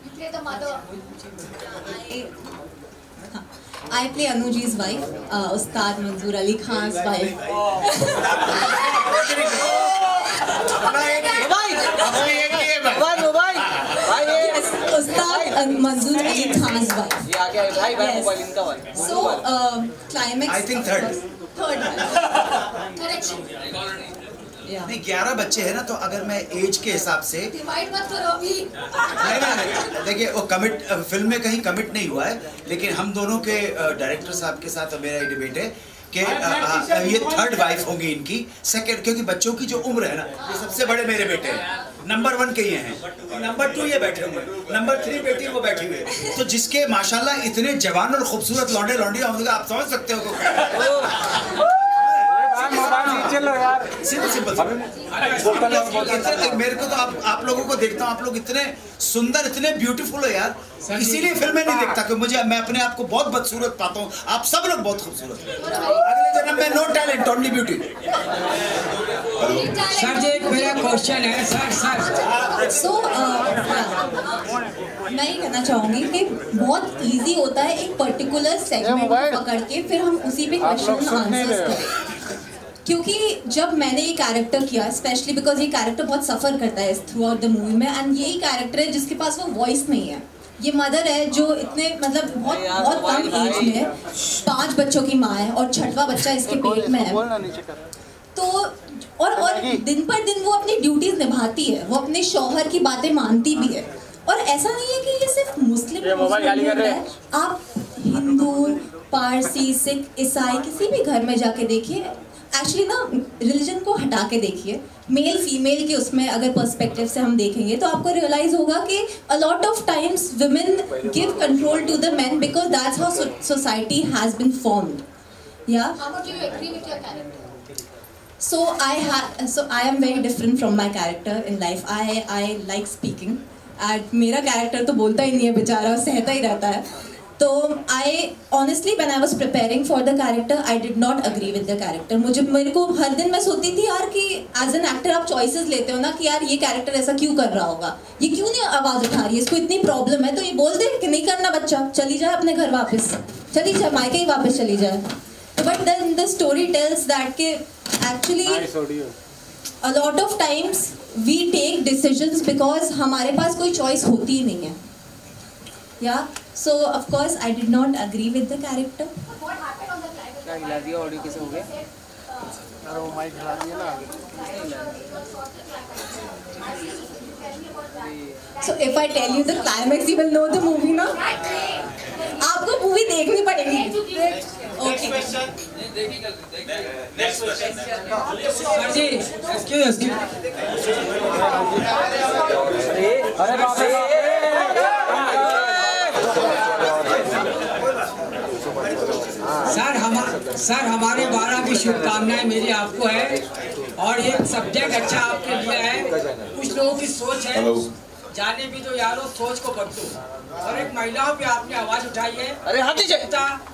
You play the mother. I play Anuji's wife, Ustad Manzoor Ali Khan's wife. Ustad Manzoor Ali Khan's wife. ये आ गया भाई mobile इनका वाला। So climax. I think third one. Correction. नहीं 11 बच्चे हैं ना, तो अगर मैं एज के हिसाब से डिवाइड मत करो अभी। नहीं देखिए वो कमिट फिल्म में कहीं कमिट नहीं हुआ है, लेकिन हम दोनों के डायरेक्टर साहब के साथ मेरा ये डिबेट है कि ये थर्ड वाइफ होंगी इनकी, सेकंड, क्योंकि बच्चों की जो उम्र है ना, ये सबसे बड़े मेरे बेटे हैं नंबर 1 के ये हैं, नंबर 2 ये बैठे हुए, नंबर 3 बेटी वो बैठी हुई है। तो जिसके माशाल्लाह इतने जवान और खूबसूरत लौंडे लौंडियां होंगे, आप समझ सकते हो चलो यार मेरे को तो आप लोगों को देखता हूँ, आप लोग इतने सुंदर, इतने ब्यूटीफुल हो यार, इसीलिए फिल्में नहीं देखता कि मैं अपने आप को बहुत बदसूरत पाता हूँ। आप सब लोग बहुत खूबसूरत हैं। अगले जन्म में no talent, only beauty. Sir ji एक मेरा क्वेश्चन है सर। सो मैं ये कहना चाहूँगी कि बहुत इजी होता है एक पर्टिकुलर सेगमेंट पकड़ के फिर हम उसी पे क्वेश्चन आंसर्स करें। क्योंकि जब मैंने ये कैरेक्टर किया, स्पेशली बिकॉज ये कैरेक्टर बहुत सफ़र करता है थ्रू आउट द मूवी में, एंड यही कैरेक्टर है जिसके पास वो वॉइस नहीं है। ये मदर है जो इतने मतलब बहुत कम एज में 5 बच्चों की माँ है और 6वां बच्चा इसके पेट में है। तो और दिन पर दिन वो अपनी ड्यूटीज निभाती है, वो अपने शौहर की बातें मानती भी है। और ऐसा नहीं है कि ये सिर्फ मुस्लिम है, आप हिंदू, पारसी, सिख, ईसाई किसी भी घर में जाके देखिए, एक्चुअली ना रिलीजन को हटा के देखिए, मेल फीमेल के उसमें अगर पर्सपेक्टिव से हम देखेंगे तो आपको रियलाइज होगा कि a lot of times women give control to the men because that's how society has been formed. या so I am very different from my character in life. I like speaking and मेरा character तो बोलता ही नहीं है बेचारा, सहता ही रहता है। तो I honestly when I was preparing for the character I did not agree with the character। मेरे को हर दिन मैं सोचती थी यार कि as an actor आप choices लेते हो ना कि यार ये कैरेक्टर ऐसा क्यों कर रहा होगा, ये क्यों नहीं आवाज़ उठा रही है, इसको इतनी प्रॉब्लम है तो ये बोल दे कि नहीं करना बच्चा, चली जाए अपने घर वापस, चली जाए मायके ही वापस चली जाए। But then the story tells that कि actually a lot of times we take decisions because हमारे पास कोई choice होती ही नहीं है। Yeah, so of course I did not agree with the character. क्या हिला दिया ऑडियो कैसे हो गया? अरे वो माइक हिला दिया ना आगे। So if I tell you the climax, you will know the movie ना? आपको मूवी देखनी पड़ेगी। Okay. नेक्स्ट क्वेश्चन सर जी एक्सक्यूज अरे बाप रे सर हमारे 12 की शुभकामनाएं मेरी आपको है और ये सब्जेक्ट अच्छा आपके लिए है। कुछ लोगों की सोच है जाने भी तो यारो सोच को बदलो, और एक महिलाओं पे आपने आवाज उठाई है, अरे हाथी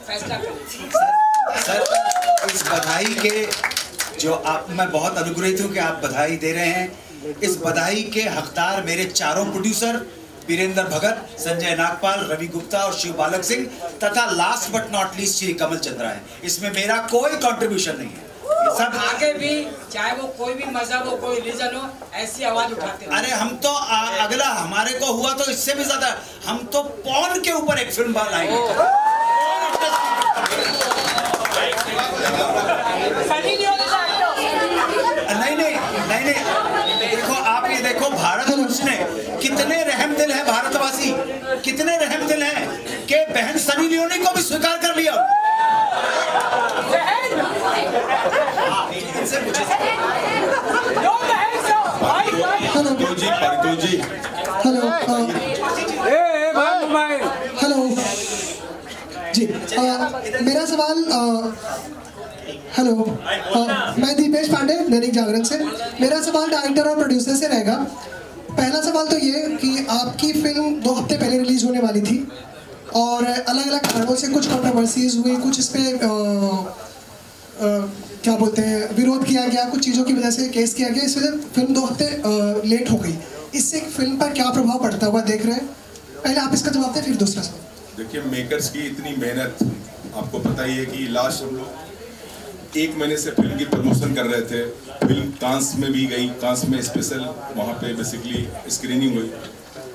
फैसला करें। सर इस बधाई के जो आप, मैं बहुत अनुग्रहित हूँ कि आप बधाई दे रहे हैं। इस बधाई के हकदार मेरे चारों प्रोड्यूसर वीरेंद्र भगत, संजय नागपाल, रवि गुप्ता और शिव बालक सिंह तथा last but not least Shri Kamal Chandra है। इसमें मेरा कोई कंट्रीब्यूशन नहीं है। ये सब आगे भी चाहे वो कोई भी मजहब हो, कोई रिलीजन हो, ऐसी आवाज उठाते हैं। अरे हम तो अगला हमारे को हुआ तो इससे भी ज्यादा, हम तो पॉन के ऊपर एक फिल्म बनाएंगे। नहीं देखो, आप ये देखो भारतवर्ष ने कितने रहमदिल हैं भारतवासी, कितने रहमदिल हैं कि बहन सनी लियोनी को भी स्वीकार कर लिया। हेलो जी, मेरा सवाल हेलो, मैं दीपेश पांडे दैनिक जागरण से। मेरा सवाल डायरेक्टर और प्रोड्यूसर से रहेगा। पहला सवाल तो ये कि आपकी फिल्म 2 हफ्ते पहले रिलीज होने वाली थी और अलग अलग कारणों से कुछ कंट्रोवर्सीज हुई, कुछ इस पे क्या बोलते हैं विरोध किया गया, कुछ चीज़ों की वजह से केस किया गया, इस वजह से फिल्म 2 हफ्ते लेट हो गई। इससे फिल्म पर क्या प्रभाव पड़ता हुआ देख रहे हैं? पहले आप इसका जवाब दें, फिर दूसरा सवाल। देखिए, मेकर्स की इतनी मेहनत, आपको पता ही है कि लास्ट हम लोग 1 महीने से फिल्म की प्रमोशन कर रहे थे। फिल्म कांस में भी गई, कांस में स्पेशल वहाँ पे बेसिकली स्क्रीनिंग हुई,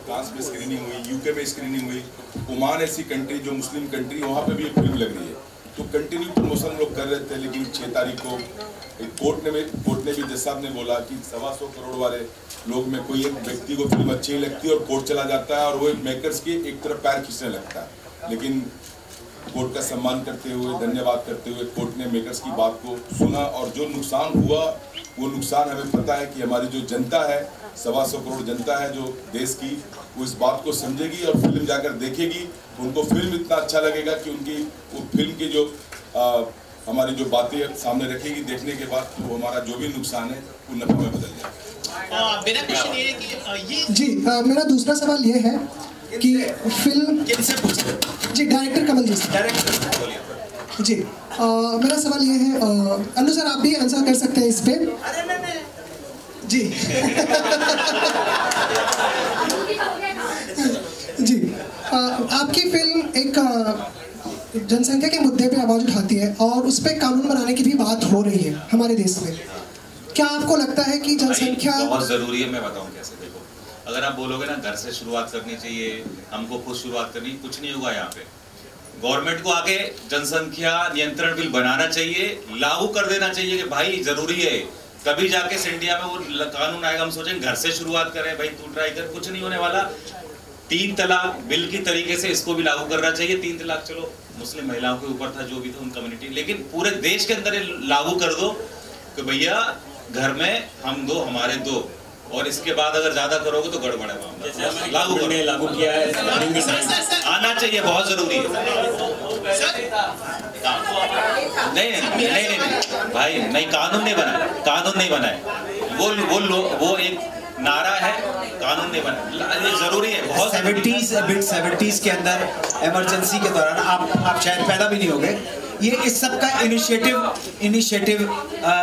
कांस में स्क्रीनिंग हुई, यूके में स्क्रीनिंग हुई। ओमान ऐसी कंट्री जो मुस्लिम कंट्री, वहाँ पे भी एक फिल्म लग रही है, तो कंटिन्यू प्रमोशन हम लोग कर रहे थे। लेकिन 6 तारीख को कोर्ट ने भी जज साहब ने बोला कि 125 करोड़ वाले लोग में कोई एक व्यक्ति को फिल्म अच्छी नहीं लगती और कोर्ट चला जाता है और वो मेकर्स के एक तरफ पैर खींचने लगता है। लेकिन कोर्ट का सम्मान करते हुए, धन्यवाद करते हुए कोर्ट ने मेकर्स की बात को सुना और जो नुकसान हुआ वो नुकसान हमें पता है कि हमारी जो जनता है 125 करोड़ जनता है जो देश की, वो इस बात को समझेगी और फिल्म जाकर देखेगी। उनको फिल्म इतना अच्छा लगेगा कि उनकी वो फिल्म की जो हमारी जो बातें सामने रखेगी देखने के बाद, तो वो हमारा जो भी नुकसान है वो नफा में बदल जाएगा। मेरा क्वेश्चन ये है कि जी मेरा दूसरा सवाल ये है कि फिल्म किनसे पूछे? जी डायरेक्टर कमल जी से। जी मेरा सवाल ये है, अनु सर आप भी आंसर कर सकते हैं इस पे। जी जी आपकी फिल्म एक जनसंख्या के मुद्दे पे आवाज उठाती है और उस पर कानून बनाने की भी बात हो रही है हमारे देश में। क्या आपको लगता है कि जनसंख्या बहुत जरूरी है? मैं बताऊं कैसे। देखो, अगर आप बोलोगे ना घर से शुरुआत करनी चाहिए, हमको खुद शुरुआत करनी, कुछ नहीं होगा यहाँ पे। गवर्नमेंट को आगे जनसंख्या नियंत्रण बिल बनाना चाहिए, लागू कर देना चाहिए कि भाई जरूरी है, तभी जाके इंडिया में वो कानून आएगा। हम सोचेंगे घर से शुरुआत करें, भाई तू ट्राई कर, कुछ नहीं होने वाला। 3 तलाक बिल की तरीके से इसको भी लागू करना चाहिए। 3 तलाक चलो मुस्लिम महिलाओं के ऊपर था, जो भी था उन कम्युनिटी, लेकिन पूरे देश के अंदर लागू कर दो कि भैया घर में हम 2 हमारे 2, और इसके बाद अगर ज्यादा करोगे तो गड़बड़ है मामला। लागू करने लागू किया है, आना चाहिए, बहुत जरूरी है। नहीं भाई, नहीं कानून नहीं बना, कानून नहीं बना है, वो एक नारा है, कानून नहीं बना, ये जरूरी है बहुत। 70s के अंदर इमरजेंसी के दौरान आप शायद पैदा भी नहीं हो गए, ये इस सब का इनिशिएटिव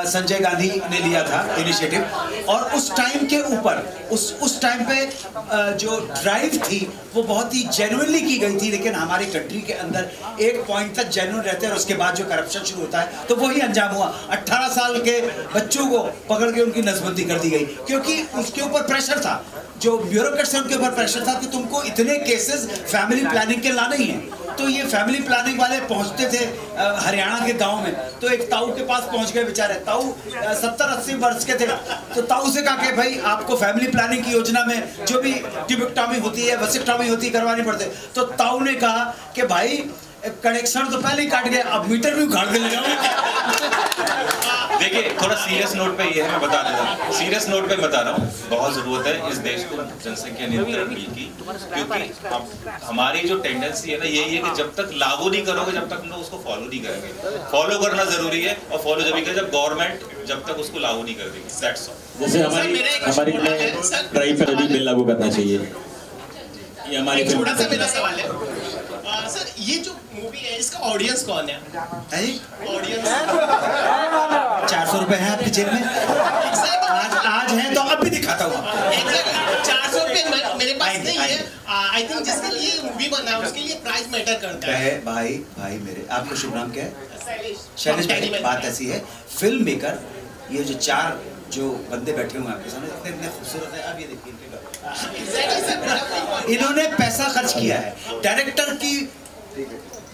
संजय गांधी ने लिया था इनिशिएटिव, और उस टाइम के ऊपर उस टाइम पे जो ड्राइव थी वो बहुत ही जेन्युइनली की गई थी। लेकिन हमारे कंट्री के अंदर एक पॉइंट तक जेन्युइन रहते हैं और उसके बाद जो करप्शन शुरू होता है तो वही अंजाम हुआ। 18 साल के बच्चों को पकड़ के उनकी नसबंदी कर दी गई, क्योंकि उसके ऊपर प्रेशर था, जो ब्यूरोक्रेट्स हैं उनके ऊपर प्रेशर था कि तुमको इतने केसेस फैमिली प्लानिंग के लाने ही हैं। तो ये फैमिली प्लानिंग वाले पहुंचते थे हरियाणा के गांव में, तो एक ताऊ के पास पहुंच गए बेचारे। ताऊ 70-80 वर्ष के थे, तो ताऊ से कहा कि भाई आपको फैमिली प्लानिंग की योजना में जो भी ट्यूबेक्टॉमी होती है, वैसेक्टॉमी होती है, करवानी पड़ती। तो ताऊ ने कहा कि भाई कनेक्शन तो पहले ही काट गया, अब मीटर भी उखाड़ के ले जाऊंगा। देखिए थोड़ा सीरियस नोट पे ये है, मैं बता देता हूँ, सीरियस नोट पे बता रहा हूँ, बहुत जरूरत है इस देश को जनसंख्या नियंत्रण बिल की, क्योंकि हमारी जो टेंडेंसी है ना यही है कि जब तक लागू नहीं करोगे तब तक लोग उसको फॉलो नहीं करेंगे। फॉलो करना जरूरी है, और फॉलो जब करें जब गवर्नमेंट जब तक उसको लागू नहीं कर देगी। That's all. जैसे हमारी ट्राई पर भी बिल लागू करना चाहिए, ये हमारी छोटा सा मेरा सवाल है सर, ये जो मूवी है इसका ऑडियंस कौन है? ऑडियंस 400 रुपए है आपकी जेब में? आज है तो अब भी दिखाता हूँ। 400 रुपए मेरे पास नहीं है। आई थिंक जिसके लिए मूवी बना है उसके लिए प्राइस मैटर करता है। भाई मेरे, आपका शुभ नाम क्या है? शैलेश भाई। बात ऐसी है, फिल्म मेकर ये जो 4 जो बंदे बैठे हुए हैं आपके सामने इतने खूबसूरत है, अब ये देखिए इन्होंने पैसा खर्च किया है।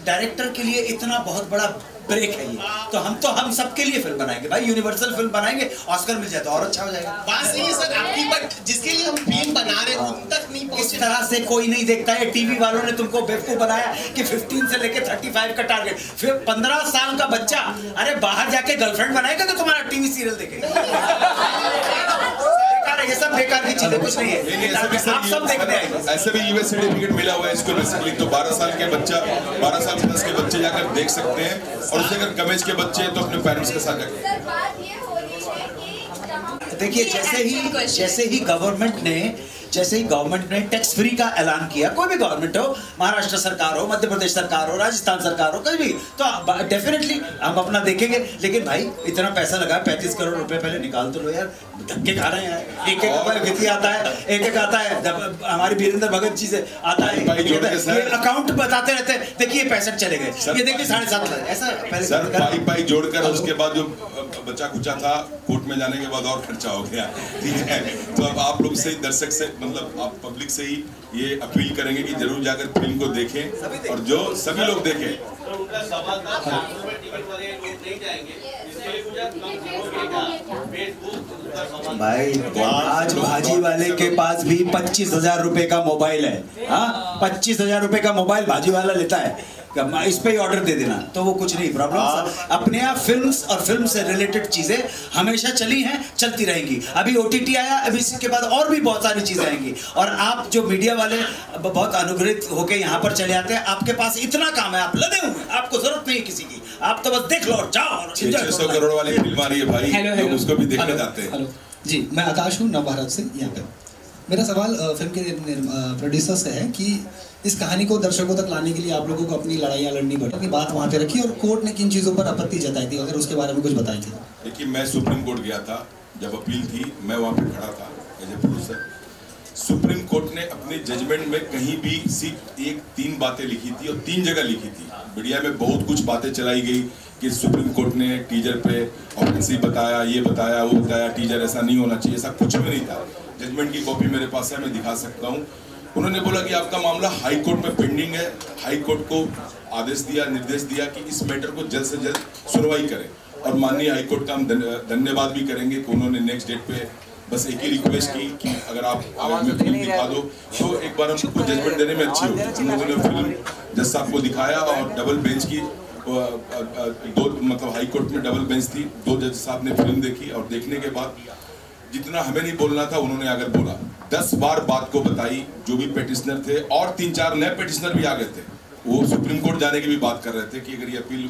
डायरेक्टर के लिए इतना बहुत बड़ा ब्रेक है ये, तो हम सबके लिए फिल्म बनाएंगे भाई, यूनिवर्सल फिल्म बनाएंगे, ऑस्कर मिल जाए तो और अच्छा हो जाएगा। बात सही है सर आपकी, बट जिसके लिए हम फिल्म बना रहे हैं उन तक नहीं पहुंचे। इस तरह से कोई नहीं देखता है। टीवी वालों ने तुमको बेवकूफ बनाया कि 15 से लेके 35 का टारगेट, फिर 15 साल का बच्चा अरे बाहर जाके गर्लफ्रेंड बनाएगा तो तुम्हारा टीवी सीरियल देखेगा। ये सब बेकार की चीजें, कुछ नहीं है। आप सब देखने आएंगे। ऐसे भी यूएस सर्टिफिकेट मिला हुआ है इसको बेसिकली, तो 12 साल के बच्चा 12 साल प्लस के बच्चे जाकर देख सकते हैं, और उससे अगर कम एज के बच्चे हैं तो अपने पेरेंट्स के साथ जाकर। देखिए जैसे ही गवर्नमेंट ने टैक्स फ्री का ऐलान किया, कोई भी गवर्नमेंट हो, महाराष्ट्र सरकार हो, मध्य प्रदेश सरकार हो, राजस्थान सरकार हो, कोई भी, तो डेफिनेटली हम अपना देखेंगे। लेकिन भाई इतना पैसा लगा, 35 करोड़ रुपए पहले निकाल तो लो यार, धक्के खा रहे हैं। एक विधि आता है, एक आता है, हमारी वीरेंद्र भगत जी से आता है, ये अकाउंट बताते रहते हैं, देखिए 65 चले गए, ये देखिए 7.5 लाख, ऐसा पहले पाई जोड़कर उसके बाद जो बचा कुचा था कोर्ट में जाने के बाद और खर्चा हो गया, ठीक है। तो अब आप लोग से, दर्शक से, मतलब आप पब्लिक से ही ये अपील करेंगे कि जरूर जाकर फिल्म को देखें, और जो सभी लोग देखें। भाई आज भाजी वाले के पास भी 25,000 रुपए का मोबाइल है। हाँ, 25,000 रुपए का मोबाइल भाजी वाला लेता है, इस पे ही ऑर्डर दे देना, तो वो कुछ नहीं प्रॉब्लम। अपने आप फिल्म्स और फिल्म से रिलेटेड चीज़ें हमेशा चली हैं, चलती रहेंगी। अभी OTT आया, अभी इसके बाद और भी बहुत सारी चीज़ें आएंगी। और आप जो मीडिया वाले बहुत अनुग्रहित होकर यहाँ पर चले आते हैं, आपके पास इतना काम है, आप लदे हुए हैं, आपको जरूरत नहीं किसी की, आप तो बस देख लो और जाओ। 600 करोड़ वाली फिल्म आ रही है भाई, लोग उसको भी देखने जाते हैं। जी, मैं आकाश हूँ, नवभारत से यहाँ पे। मेरा सवाल फिल्म के प्रोड्यूसर से है कि इस कहानी को दर्शकों तक लाने के लिए आप लोगों को अपनी लड़ाइयाँ लड़नी पड़ी, अपनी बात वहाँ पे रखी, और कोर्ट ने किन चीज़ों पर आपत्ति जताई थी, अगर उसके बारे में कुछ बताएंगे। देखिए, मैं सुप्रीम कोर्ट गया था, जब अपील थी मैं वहाँ पे खड़ा था as a producer. Supreme court ने अपने जजमेंट में कहीं भी सिर्फ 3 बातें लिखी थी, और 3 जगह लिखी थी। मीडिया में बहुत कुछ बातें चलाई गई कि सुप्रीम कोर्ट ने टीजर पे ऑफेंसिव बताया, ये बताया, वो बताया, टीजर ऐसा नहीं होना चाहिए, ऐसा कुछ भी नहीं था। जजमेंट की कॉपी मेरे पास है, मैं दिखा सकता हूँ। उन्होंने बोला कि आपका मामला हाई कोर्ट में पेंडिंग है। हाई कोर्ट को आदेश दिया, निर्देश दिया कि इस मैटर को जल्द से जल्द सुनवाई करें, और माननीय हाई कोर्ट का हम धन्यवाद भी करेंगे कि उन्होंने नेक्स्ट डेट पे बस एक ही रिक्वेस्ट की कि अगर हमें फिल्म दिखा दो तो एक बार हमको जजमेंट देने में अच्छी होगी। उन्होंने फिल्म जज साहब को दिखाया, और डबल बेंच की 2 मतलब हाई कोर्ट में डबल बेंच थी, 2 जज साहब ने फिल्म देखी, और देखने के बाद जितना हमें नहीं बोलना था उन्होंने आकर बोला। 10 बार बात को बताई, जो भी पेटिशनर थे, और 3-4 नए पेटिशनर भी आ गए थे। वो सुप्रीम कोर्ट जाने की भी बात कर रहे थे कि अगर ये अपील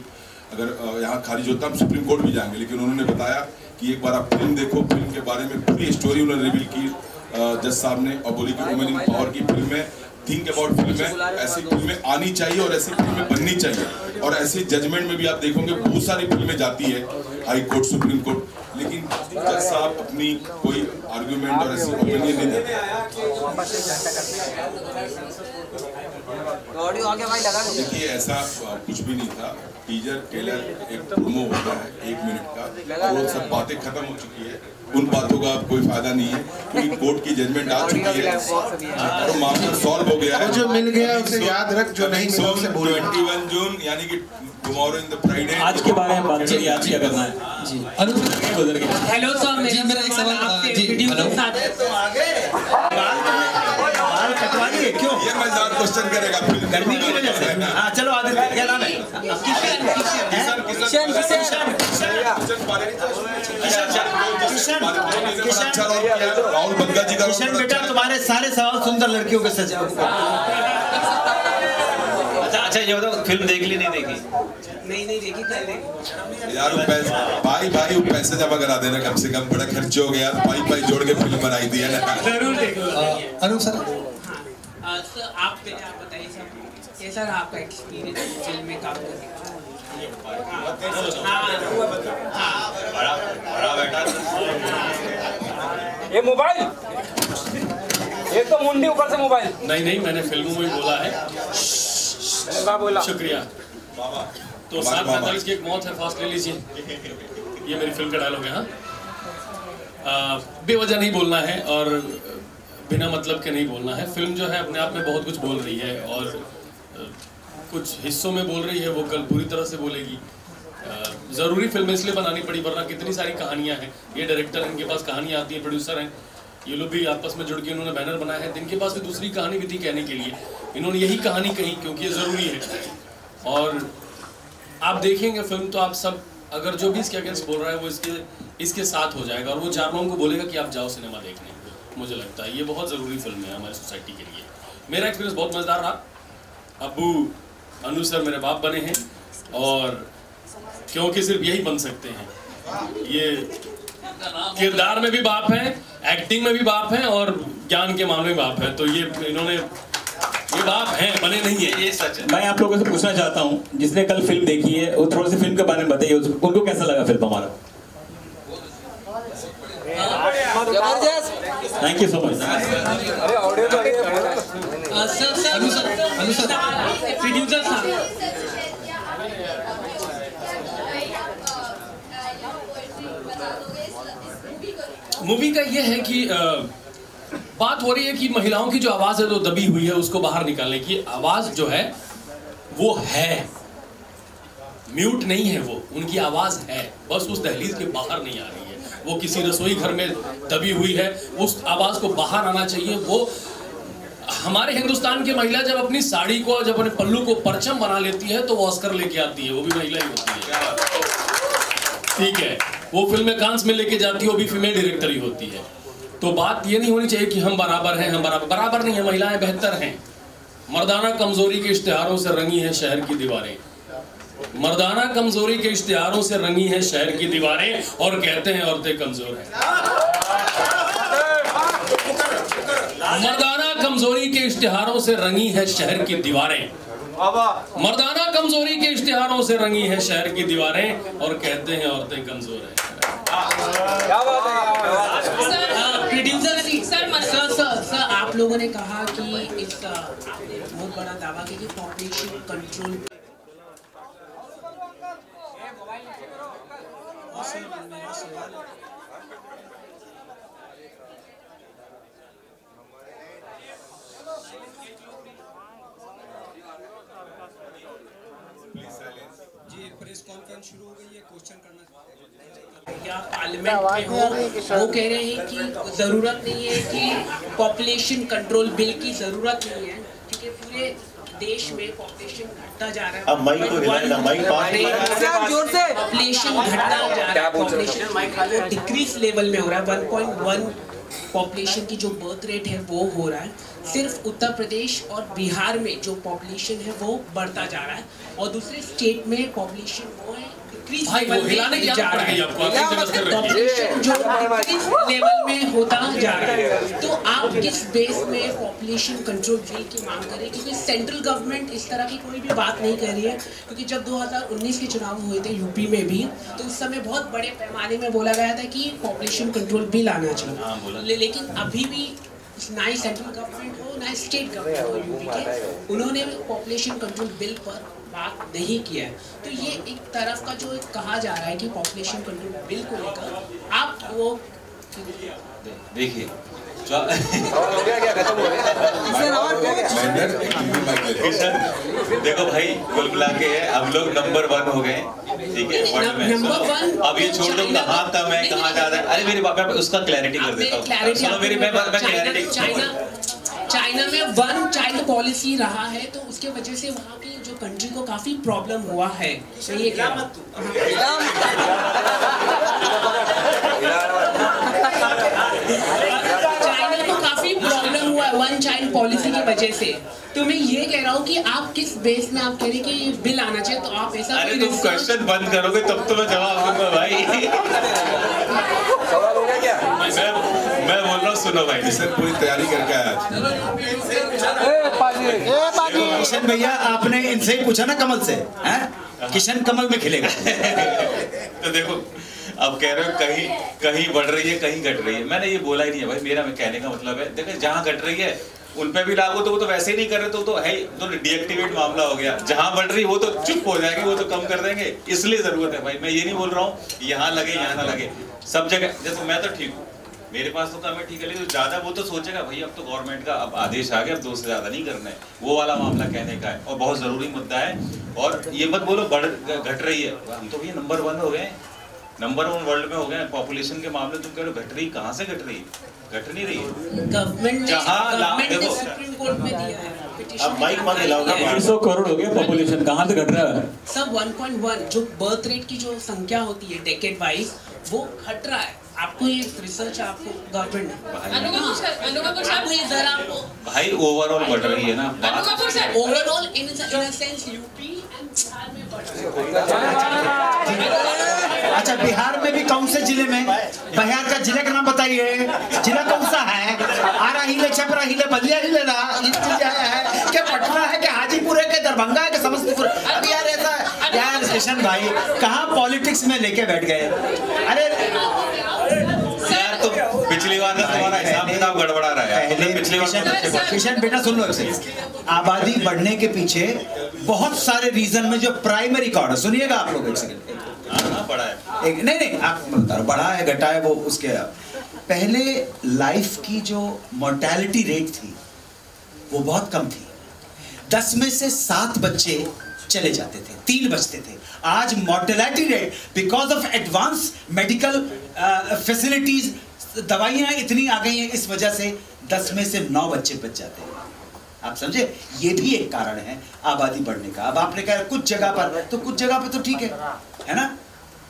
अगर यहाँ खारिज होता हम सुप्रीम कोर्ट भी जाएंगे। लेकिन उन्होंने बताया कि एक बार आप फिल्म देखो, फिल्म के बारे में पूरी स्टोरी उन्होंने रिवील की जज साहब ने, और बोली कि वुमेन इन पावर की फिल्म है, थिंक अबाउट फिल्में, ऐसी फिल्में आनी चाहिए और ऐसी फिल्में बननी चाहिए। और ऐसे जजमेंट में भी आप देखोगे बहुत सारी फिल्में जाती है हाई कोर्ट, सुप्रीम कोर्ट, लेकिन जज साहब अपनी कोई आर्गुमेंट और ऐसी ओपिनियन नहीं देते। देखिए, ऐसा कुछ भी नहीं था। टीजर ट्रेलर एक प्रोमो होता है 1 मिनट का, वो सब बातें खत्म हो चुकी है, उन बातों का अब कोई फायदा नहीं है, क्योंकि कोर्ट की जजमेंट आ चुकी है और मामला सॉल्व हो गया है। जो मिल गया उसे याद रख, जो नहीं मिला उसे भूल। 21 जून यानी कि टुमारो इन द फ्राइडे। आज के बारे में बात करिए, आज क्या करना है जी। हेलो सर, जी मेरा एक सवाल जी, बाल कटवा दिए क्यों? ये मजेदार क्वेश्चन करेगा गर्मी की वजह से। हाँ चलो, आदित्य क्या नाम है? राहुल बग्गा जी का। किशन बेटा, तुम्हारे सारे सवाल सुंदर लड़कियों के सजा। अच्छा ये बताओ, फिल्म देख ली नहीं देखी? नहीं देखी, कल देखी यार। भाई पैसे जमा करा देना कम से कम, बड़ा खर्च हो गया, पाई जोड़ के फिल्म बनाई दी है ना। जरूर देखो। अनूप सर, सर आप बताइए सर, कैसा रहा आपका एक्सपीरियंस फिल्म में काम करने का? बड़ा बेटा, ये मोबाइल, एक तो मुंडी ऊपर से मोबाइल। नहीं, मैंने फिल्मों में बोला है। शुक्रिया। तो 7:45 की एक मौत है, फास्ट ले लीजिए। ये मेरी फिल्म का डायलॉग है। हाँ, बेवजह नहीं बोलना है और बिना मतलब के नहीं बोलना है। फिल्म जो है अपने आप में बहुत कुछ बोल रही है, और कुछ हिस्सों में बोल रही है, वो कल पूरी तरह से बोलेगी। ज़रूरी फिल्म इसलिए बनानी पड़ी, वरना कितनी सारी कहानियाँ हैं। ये डायरेक्टर, इनके पास कहानियाँ आती हैं, प्रोड्यूसर हैं, ये लोग भी आपस में जुड़ के इन्होंने बैनर बनाया है। इनके पास भी दूसरी कहानी भी थी कहने के लिए, इन्होंने यही कहानी कही क्योंकि ये ज़रूरी है। और आप देखेंगे फिल्म तो आप सब, अगर जो भी इसके अगेंस्ट बोल रहा है वो इसके साथ हो जाएगा, और वो 4 लोगों को बोलेगा कि आप जाओ सिनेमा देखने। मुझे लगता है ये बहुत ज़रूरी फिल्म है हमारी सोसाइटी के लिए। मेरा एक्सपीरियंस बहुत मज़ेदार रहा। अबू अनु सर मेरे बाप बने हैं, और क्योंकि सिर्फ यही बन सकते हैं। ये किरदार में भी बाप हैं, एक्टिंग में भी बाप हैं, और ज्ञान के मामले में बाप हैं। तो ये बाप हैं, बने नहीं है, ये सच है। मैं आप लोगों से पूछना चाहता हूँ, जिसने कल फिल्म देखी है वो थोड़ी सी फिल्म के बारे में बताइए, उनको कैसा लगा फिल्म हमारा? Thank you so much. Producer साहब, मूवी का ये है कि बात हो रही है कि महिलाओं की जो आवाज़ है जो दबी हुई है उसको बाहर निकालने की। आवाज़ जो है वो है, म्यूट नहीं है, वो उनकी आवाज़ है, बस उस दहलीज के बाहर नहीं आ रही है। वो किसी रसोई घर में दबी हुई है, उस आवाज़ को बाहर आना चाहिए। वो हमारे हिंदुस्तान की महिला जब अपनी साड़ी को, जब अपने पल्लू को परचम बना लेती है तो वो ऑस्कर लेके आती है, वो भी महिला ही होती है। ठीक है, वो फिल्म में कांस में लेके जाती है, वो भी फीमेल डायरेक्टर ही होती है। तो बात ये नहीं होनी चाहिए कि हम बराबर हैं, हम बराबर नहीं है, महिलाएं बेहतर हैं। मर्दाना कमजोरी के इश्तिहारों से रंगी है शहर की दीवारें, मर्दाना कमजोरी के इश्तिहारों से रंगी है शहर की दीवारें, और कहते हैं औरतें कमजोर हैं। मर्दाना कमजोरी के इश्तिहारों से रंगी है शहर की दीवारें, मर्दाना कमजोरी के इश्तिहारों से रंगी है शहर की दीवारें, और कहते हैं औरतें कमजोर हैं। सर, आप लोगों ने कहा कि इसका बहुत बड़ा दावा किया कि पॉपुलेशन कंट्रोल। जी, प्रेस कॉन्फ्रेंस शुरू हो गई है, क्वेश्चन करना या पार्लियामेंट में हो, वो कह रहे हैं कि जरूरत नहीं है कि पॉपुलेशन कंट्रोल बिल की जरूरत नहीं है, क्योंकि पूरे देश में पॉपुलेशन घटता जा रहा है। अब माइक को हिलाएगा, माइक जोर से पॉपुलेशन घटता जा रहा है, पॉपुलेशन डिक्रीज लेवल में हो रहा है। 1.1 पॉपुलेशन की जो बर्थ रेट है वो हो रहा है। सिर्फ उत्तर प्रदेश और बिहार में जो पॉपुलेशन है वो बढ़ता जा रहा है, और दूसरे स्टेट में पॉपुलेशन वो है भाई वो हिलाने की जा रहा है, पॉपुलेशन जो लेवल में होता जा रहा है। तो आप किस बेस में पॉपुलेशन कंट्रोल बिल की मांग करें, क्योंकि सेंट्रल गवर्नमेंट इस तरह की कोई भी बात नहीं कर रही है। क्योंकि जब 2019 के चुनाव हुए थे यूपी में भी, तो उस समय बहुत बड़े पैमाने में बोला गया था कि पॉपुलेशन कंट्रोल बिल आना चाहिए, लेकिन अभी भी ना ही सेंट्रल गवर्नमेंट हो ना स्टेट गवर्नमेंट हो यूपी के, उन्होंने पॉपुलेशन कंट्रोल बिल पर बात नहीं किया है। तो ये एक तरफ का जो कहा जा रहा है कि पॉपुलेशन कंट्रोल बिल को लेकर आप वो देखिए देखो भाई, कुल मिला के हम लोग नंबर 1 हो गए, ठीक है वर्ल्ड में। अब ये छोड़ दो कहाँ था मैं कहाँ जा रहा है। अरे मेरे बाप, उसका क्लैरिटी कर देता हूँ, सुनो मेरी, मैं क्लैरिटी। चाइना में 1 चाइल्ड पॉलिसी रहा है, तो उसके वजह से वहाँ की जो कंट्री को काफी प्रॉब्लम हुआ है। ये क्या चाइना को काफी प्रॉब्लम हुआ है 1 चाइल्ड पॉलिसी की वजह से। तो मैं ये कह रहा हूँ कि आप किस बेस में आप कह रहे हैं कि ये बिल आना चाहिए, तो आप ऐसा। अरे तुम क्वेश्चन बंद करोगे तब तो मैं जवाब दूंगा भाई। सवाल हो गया क्या? मैं बोल रहा हूँ, सुनो भाई, सर पूरी तैयारी करके आया। किशन भैया, आपने इनसे ही पूछा ना कमल से, हैं? किशन कमल में खिलेगा। तो देखो, अब कह रहे हो कहीं कहीं बढ़ रही है कहीं घट रही है, मैंने ये बोला ही नहीं है भाई। मेरा कहने का मतलब है, देखो जहाँ घट रही है उन पे भी लागू, तो वो तो वैसे ही नहीं कर रहे, तो है तो डीएक्टिवेट मामला हो गया। जहाँ बढ़ रही वो तो चुप हो जाएगी, वो तो कम कर देंगे। इसलिए जरूरत है भाई, मैं ये नहीं बोल रहा हूँ यहाँ लगे यहाँ ना लगे, सब जगह। जैसे मैं तो ठीक हूँ, मेरे पास तो काम है, ठीक है, लेकिन ज्यादा वो तो सोचेगा भाई अब तो गवर्नमेंट का अब आदेश आ गया, अब 2 से ज्यादा नहीं करना है, वो वाला मामला कहने का है। और बहुत जरूरी मुद्दा है, और ये मत बोलो घट रही है। हम तो भैया नंबर 1 हो गए, नंबर 1 वर्ल्ड में हो गए पॉपुलेशन के मामले। तुम कह रहे हो घट रही, कहाँ से घट रही है? घट नहीं रही है। गवर्नमेंट देखो सुप्रीम कोर्ट में दिया है, अब माइक मत हिलाओगे। 150 करोड़ हो गया पॉपुलेशन, कहाँ से घट रहा है? सब 1.1 जो बर्थ रेट की जो संख्या होती है डेकेड वाइज, वो घट रहा है। आपको ये रिसर्च आपको गवर्नमेंट भाई ओवरऑल बढ़ रही है ना overall in sense UP and Bihar में बढ़ रही है। अच्छा, बिहार में भी कौन से जिले में? बिहार का जिले का नाम बताइए, जिला कौन सा है? आरा हिले, छपरा हिले, बलिया हिले ना, है क्या? पटना है क्या? हाजीपुर है क्या? दरभंगा है क्या? समस्तीपुर? अब यार ऐसा यार किशन भाई कहाँ पॉलिटिक्स में लेके बैठ गए? अरे यार, तो पिछली बार ना तुम्हारा हिसाब किताब गड़बड़ा रहा है। पहले पिछली बार किशन बेटा सुन लो, आबादी बढ़ने के पीछे बहुत सारे रीजन में जो प्राइमरी कॉज है, सुनिएगा आप लोग एक सेकंड। बड़ा है नहीं आप बता रहे, बड़ा है घटा है, वो उसके पहले लाइफ की जो मोर्टेलिटी रेट थी वो बहुत कम थी। 10 में से 7 बच्चे चले जाते थे, 3 बचते थे। आज mortality rate because of advance medical facilities, दवाइयां इतनी आ गई हैं, इस वजह से 10 में से 9 बच्चे बच जाते हैं। आप समझे? ये भी एक कारण है आबादी बढ़ने का। अब आपने कहा कुछ जगह पर, तो कुछ जगह पे तो ठीक है ना?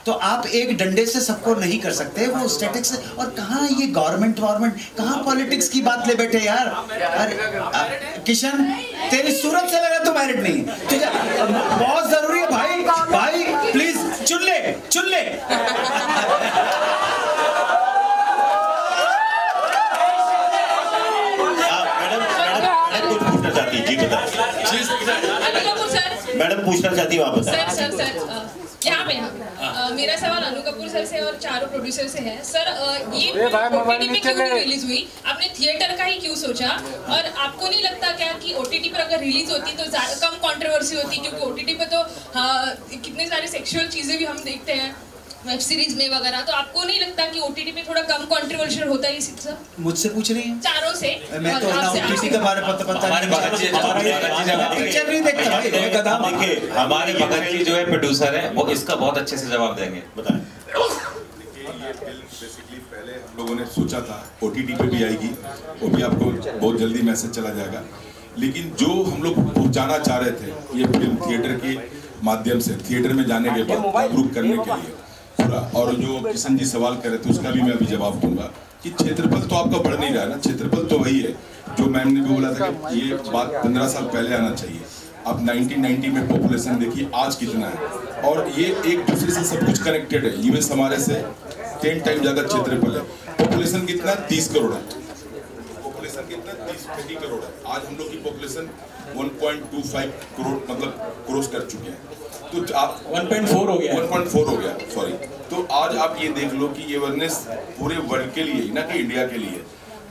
तो आप एक डंडे से सबको नहीं कर सकते, वो स्टैटिक्स। और कहाँ ये गवर्नमेंट कहाँ पॉलिटिक्स की बात ले बैठे यार। अरे किशन, तेरी सूरत से लगा तो मैरिड नहीं है तुझे, बहुत जरूरी है भाई। भाई प्लीज चुन ले। मैडम पूछना चाहती हूँ आप बताएं। सर यहाँ पे मेरा सवाल अनु कपूर सर से और चारों प्रोड्यूसर से है। सर ये ओटीटी पे क्यों रिलीज हुई? आपने थिएटर का ही क्यों सोचा? और आपको नहीं लगता क्या कि ओटीटी पर अगर रिलीज होती तो कम कंट्रोवर्सी होती? क्योंकि ओटीटी पे तो कितने सारे सेक्सुअल चीजें भी हम देखते हैं वेब सीरीज में वगैरह, तो आपको नहीं लगता कि ओटीटी पे थोड़ा कम कंट्रोवर्शियल होता है? सर मुझसे पूछ रही हैं? चारों से। मैं तो ना ओटीटी के बारे में पता देखिए, हमारे भगत जी जो है प्रोड्यूसर है, वो इसका बहुत अच्छे से जवाब देंगे। बताएं। बेसिकली पहले हम लोगों ने सोचा था ओटीटी पे भी आएगी, वो भी आपको बहुत जल्दी मैसेज चला जाएगा, लेकिन जो हम लोग पहुंचाना चाह रहे थे ये फिल्म थिएटर के माध्यम से, थिएटर में जाने के बाद जागरूक करने के लिए पूरा। और जो किशन जी सवाल कर रहे थे उसका भी मैं अभी जवाब दूंगा कि क्षेत्रफल तो आपका बढ़ नहीं रहा है ना, क्षेत्रफल तो वही है जो मैम ने भी बोला था कि ये बात 15 साल पहले आना चाहिए। आप 1990 में पॉपुलेशन देखिए आज कितना है, और ये एक दूसरे से सब कुछ कनेक्टेड है। यूएस हमारे से 10 टाइम ज्यादा क्षेत्रफल है। पॉपुलेशन कितना? 30 करोड़ है। पॉपुलेशन कितना? 30 करोड़ है। आज हम लोग की पॉपुलेशन 1.25 करोड़ मतलब क्रॉस कर चुके हैं। तो आप 1.4 हो गया, 1.4 हो गया, सॉरी। तो आज आप ये देख लो कि ये अवेयरनेस पूरे वर्ल्ड के लिए, ना कि इंडिया के लिए।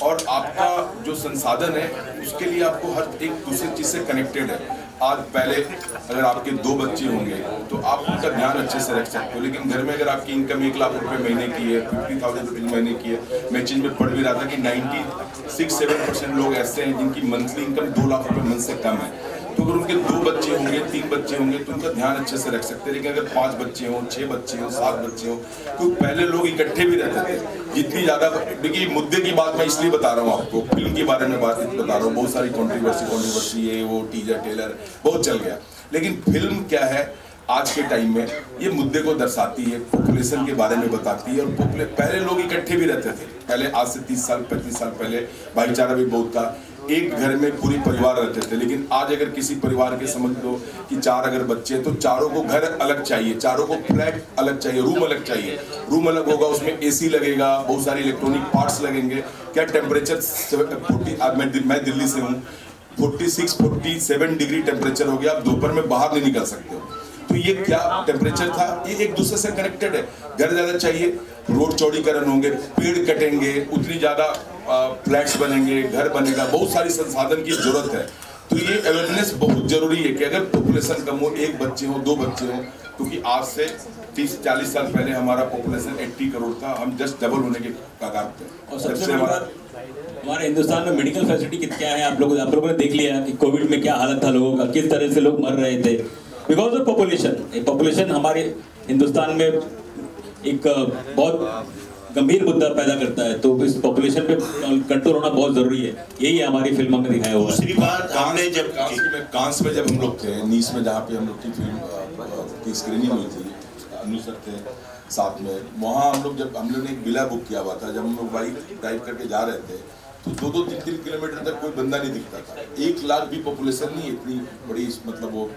और आपका जो संसाधन है उसके लिए आपको हर एक दूसरी चीज से कनेक्टेड है। आज पहले अगर आपके 2 बच्चे होंगे तो आप उनका ध्यान अच्छे से रख सकते हो, लेकिन घर में अगर आपकी इनकम 1 लाख रुपए महीने की है, 50,000 रुपीज महीने की है, मैं चीज में पढ़ भी रहा था कि 96-7% लोग ऐसे हैं जिनकी मंथली इनकम 2 लाख रुपए मंथ से कम है। तो अगर उनके 2 बच्चे होंगे, 3 बच्चे होंगे तो उनका ध्यान अच्छे से रख सकते हैं। लेकिन अगर 5 बच्चे हों, 6 बच्चे हों, 7 बच्चे हों, तो पहले लोग इकट्ठे भी रहते थे। जितनी ज्यादा, देखिए मुद्दे की बात मैं इसलिए बता रहा हूँ आपको, फिल्म के बारे में बात बता रहा हूँ, बहुत सारी कंट्रोवर्सी ये वो टीजर टेलर बहुत चल गया, लेकिन फिल्म क्या है आज के टाइम में ये मुद्दे को दर्शाती है, पॉपुलेशन के बारे में बताती है। और पहले लोग इकट्ठे भी रहते थे, पहले आज से 30 साल 35 साल पहले भाईचारा भी बहुत था, एक घर में पूरी परिवार रहते थे। लेकिन आज अगर किसी परिवार के समझ लो कि 4 अगर बच्चे, तो चारों को घर अलग चाहिए, चारों को फ्लैट अलग चाहिए, रूम अलग चाहिए। रूम अलग होगा, उसमें एसी लगेगा, बहुत सारे इलेक्ट्रॉनिक पार्ट्स लगेंगे। क्या टेम्परेचर 40, मैं दिल्ली से हूँ, 46-47 डिग्री टेम्परेचर हो गया, आप दोपहर में बाहर नहीं निकल सकते हो। तो ये क्या टेम्परेचर था? ये एक दूसरे से कनेक्टेड है। घर ज्यादा चाहिए, रोड चौड़ीकरण होंगे, पेड़ कटेंगे, उतनी ज्यादा फ्लैट्स बनेंगे, घर बनेगा, बहुत सारी संसाधन की जरूरत है। तो ये अवेयरनेस बहुत जरूरी है कि अगर पॉपुलेशन कम हो, 1 बच्चे हो, 2 बच्चे हो, क्योंकि आज से 30-40 साल पहले हमारा पॉपुलेशन 80 करोड़ था, हम जस्ट डबल होने के कगार पे। और सबसे हमारे हिंदुस्तान में मेडिकल फैसिलिटी क्या है? आप लोगों ने देख लिया कि कोविड में क्या हालत था लोगों का, किस तरह से लोग मर रहे थे बिकॉज ऑफ पॉपुलेशन। पॉपुलेशन हमारे हिंदुस्तान में एक बहुत गंभीर मुद्दा पैदा करता है, तो इस पॉपुलेशन पे कंट्रोल होना बहुत जरूरी है। यही है हमारी फिल्म में दिखाया हुआ। दूसरी बात, हमने जब कांस में जब हम लोग थे, नीस में जहाँ पे हम लोग की फिल्म की स्क्रीनिंग हुई थी, अनु सर थे साथ में, वहाँ हम लोग ने एक विला बुक किया हुआ था। जब हम लोग बाइक ड्राइव करके जा रहे थे तो 2-3 किलोमीटर तक कोई बंदा नहीं दिखता था। 1 लाख भी पॉपुलेशन नहीं, इतनी बड़ी मतलब वो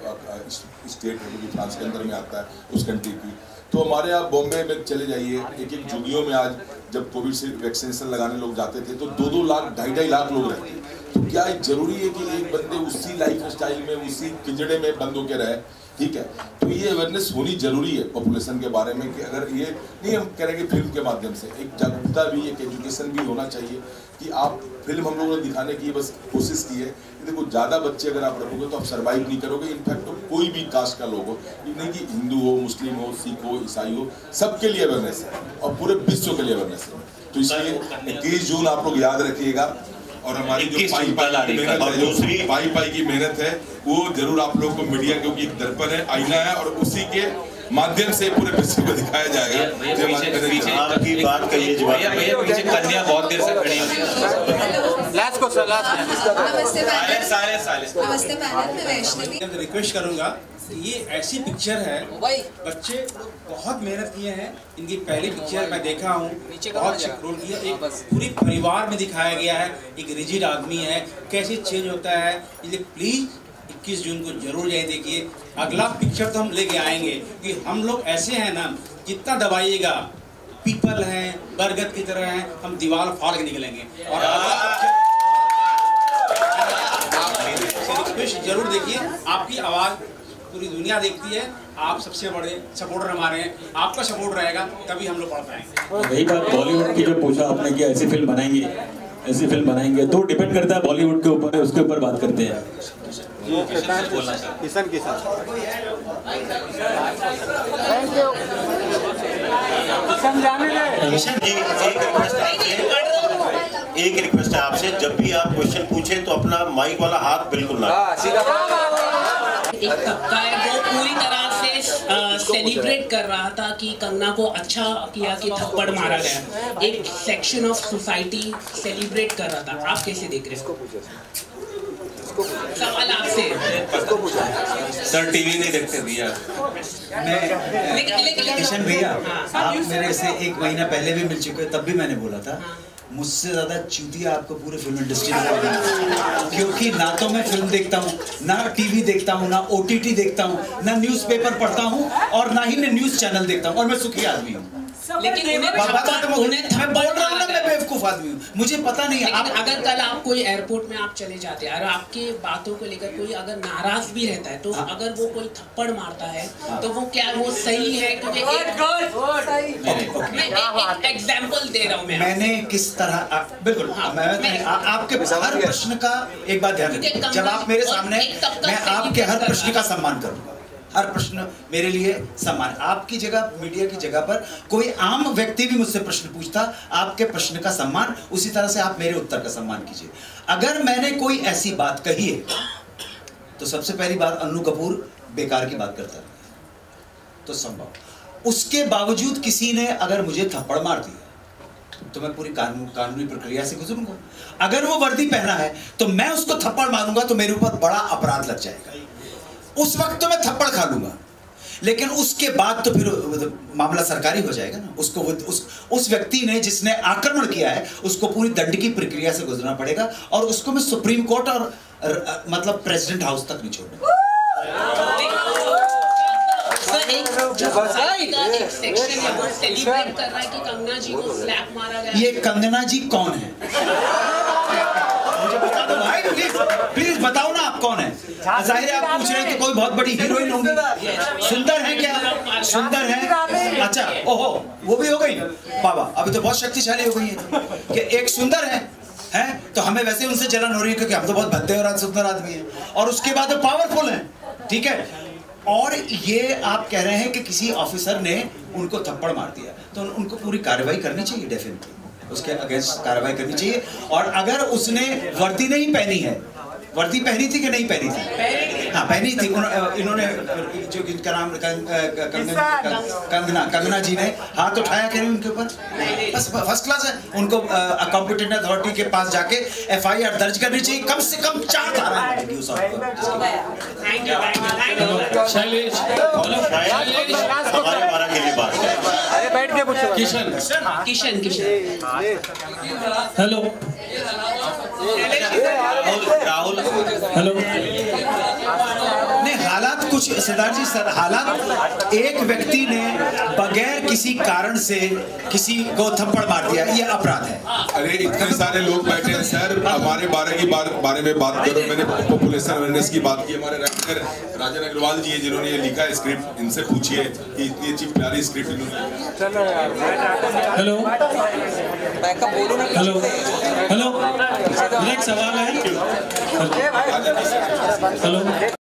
स्टेट है जो फ्रांस के अंदर में आता है उस कंट्री की। तो हमारे यहाँ बॉम्बे में चले जाइए, एक झुग्गियों में आज जब कोविड से वैक्सीनेशन लगाने लोग जाते थे तो 2-2 लाख 2.5 लाख लोग रहते हैं। तो क्या जरूरी है कि एक बंदे उसी लाइफ स्टाइल में, उसी किजड़े में बंद होकर रहे? ठीक है, तो ये अवेयरनेस होनी जरूरी है पॉपुलेशन के बारे में कि अगर ये नहीं हम कह रहे कि फिल्म के माध्यम से एक जागरूकता भी, एक एजुकेशन भी होना चाहिए कि आप फिल्म हम लोगों ने दिखाने की बस कोशिश की है। देखो ज़्यादा बच्चे अगर आप रखोगे तो आप सर्वाइव नहीं करोगे। इनफैक्ट तो कोई भी कास्ट का लोग हो, नहीं कि हिंदू हो, मुस्लिम हो, सिख हो, ईसाई हो, सबके लिए अवेयरनेस है और पूरे विश्व के लिए अवेयरनेस है। तो इसलिए 21 जून आप लोग याद रखिएगा। और हमारी जो पाई की मेहनत है वो जरूर आप लोगों को मीडिया, क्योंकि एक दर्पण है, आईना है, और उसी के माध्यम से पूरे विश्व को दिखाया जाएगा। पीछे आपकी बात कहिए भैया, पीछे कन्या बहुत देर से खड़ी हुई है। नमस्ते पैनल में वैष्णवी। रिक्वेस्ट करूंगा, ये ऐसी पिक्चर है, बच्चे बहुत मेहनत किए हैं। इनकी पहली पिक्चर मैं देखा हूँ, बहुत रोल किया, एक पूरी परिवार में दिखाया गया है। एक रिजिड आदमी है, कैसे चेंज होता है। इसलिए प्लीज 21 जून को जरूर जाए देखिए। अगला पिक्चर तो हम लेके आएंगे कि हम लोग ऐसे हैं ना, जितना दबाइएगा, पीपल हैं, बरगद की तरह हैं, हम दीवार फाड़ के निकलेंगे। और रिक्वेस्ट जरूर देखिए, आपकी आवाज़ पूरी दुनिया देखती है। आप सबसे बड़े सपोर्टर हमारे हैं, आपका सपोर्ट रहेगा तभी हम लोग पढ़ पाएंगे। वही बात बॉलीवुड की जो पूछा आपने कि ऐसी फिल्म बनाएंगे, ऐसी फिल्म बनाएंगे, तो डिपेंड करता है बॉलीवुड के ऊपर, उसके ऊपर बात करते हैं। किशन एक रिक्वेस्ट है आपसे, जब भी आप क्वेश्चन पूछें तो अपना माइक वाला हाथ बिल्कुल ना। एक तबका है वो पूरी तरह से सेलिब्रेट कर रहा था कि कंगना को अच्छा किया कि थप्पड़ मारा गया। एक सेक्शन ऑफ सोसाइटी सेलिब्रेट कर रहा था। आप कैसे देख रहे हैं? सवाल आपसे। सर टीवी नहीं देखते भैया। मैं किशन भैया, आप मेरे से 1 महीना पहले भी मिल चुके, तब भी मैंने बोला था मुझसे ज्यादा चूतिया आपको पूरे फिल्म इंडस्ट्री में, क्योंकि ना तो मैं फिल्म देखता हूँ, ना टीवी देखता हूँ, ना OTT देखता हूँ, ना न्यूज़पेपर पढ़ता हूँ, और ना ही मैं न्यूज़ चैनल देखता हूँ, और मैं सुखी आदमी हूँ। लेकिन मैं बोल रहा हूँ ना, मैं बेवकूफ आदमी हूँ, मुझे पता नहीं है। अगर कल आप कोई एयरपोर्ट में आप चले जाते हैं और आपके बातों को लेकर कोई अगर नाराज भी रहता है, तो अगर वो कोई थप्पड़ मारता है तो वो क्या वो सही है? क्योंकि मैं एक एग्जांपल दे रहा हूँ। मैंने किस तरह बिल्कुल आपके हर प्रश्न का एक बात ध्यान रखिए, जब आप मेरे सामने, मैं आपके हर प्रश्न का सम्मान करूंगा। हर प्रश्न मेरे लिए सम्मान। आपकी जगह, मीडिया की जगह पर कोई आम व्यक्ति भी मुझसे प्रश्न पूछता, आपके प्रश्न का सम्मान, उसी तरह से आप मेरे उत्तर का सम्मान कीजिए। अगर मैंने कोई ऐसी बात कही है तो सबसे पहली बात, अन्नू कपूर बेकार की बात करता है तो संभव, उसके बावजूद किसी ने अगर मुझे थप्पड़ मार दिया तो मैं पूरी कानूनी प्रक्रिया से गुजरूंगा। अगर वो वर्दी पहना है तो मैं उसको थप्पड़ मारूंगा तो मेरे ऊपर बड़ा अपराध लग जाएगा। उस वक्त तो मैं थप्पड़ खा लूंगा, लेकिन उसके बाद तो फिर मामला सरकारी हो जाएगा ना। उसको उस व्यक्ति ने जिसने आक्रमण किया है उसको पूरी दंड की प्रक्रिया से गुजरना पड़ेगा, और उसको मैं सुप्रीम कोर्ट और मतलब प्रेसिडेंट हाउस तक नहीं छोड़ूंगा। ये कंगना जी कौन है? मुझे बता दो भाई, प्लीज बताओ ना, आप कौन है? जाहिर है आप पूछ रहे हैं कि कोई बहुत बड़ी हीरोइन होंगी। सुंदर है क्या? सुंदर है, अच्छा, ओहो, वो भी हो गई बाबा, अभी तो बहुत शक्तिशाली हो गई है कि एक सुंदर है तो हमें वैसे उनसे जलन हो रही है क्योंकि हम तो बहुत भद्दे और सुंदर आदमी हैं, और उसके बाद पावरफुल हैं, ठीक है। और ये आप कह रहे हैं कि किसी ऑफिसर ने उनको थप्पड़ मार दिया, तो उनको पूरी कार्रवाई करनी चाहिए, डेफिनेटली उसके अगेंस्ट कार्रवाई करनी चाहिए। और अगर उसने वर्दी नहीं पहनी है, वर्दी पहनी थी कि नहीं पहनी थी? हाँ पहनी थी। इन्होंने जो इनका नाम कंगना जी ने हाथ उठाया कि नहीं उनके ऊपर? बस फर्स्ट क्लास है। उनको कॉम्पिटेंट अथॉरिटी के पास जाके FIR दर्ज करनी चाहिए, कम से कम 4 धारा लगेगी उस हेलो राहुल, हेलो। नहीं, हालात कुछ सिद्धार्थ जी सर, हालात एक व्यक्ति ने बगैर किसी कारण से किसी को थप्पड़ मार दिया, ये अपराध है। अरे इतने सारे लोग बैठे हैं सर, हमारे बारे में बात करो। मैंने पॉपुलेशन अवेयरनेस की बात की। हमारे राइटर राजन अग्रवाल जी है जिन्होंने ये लिखा है स्क्रिप्ट, इनसे पूछिए कि इतनी अच्छी प्यारी स्क्रिप्ट इन्होंने। हेलो हेलो हेलो, एक सवाल है। हेलो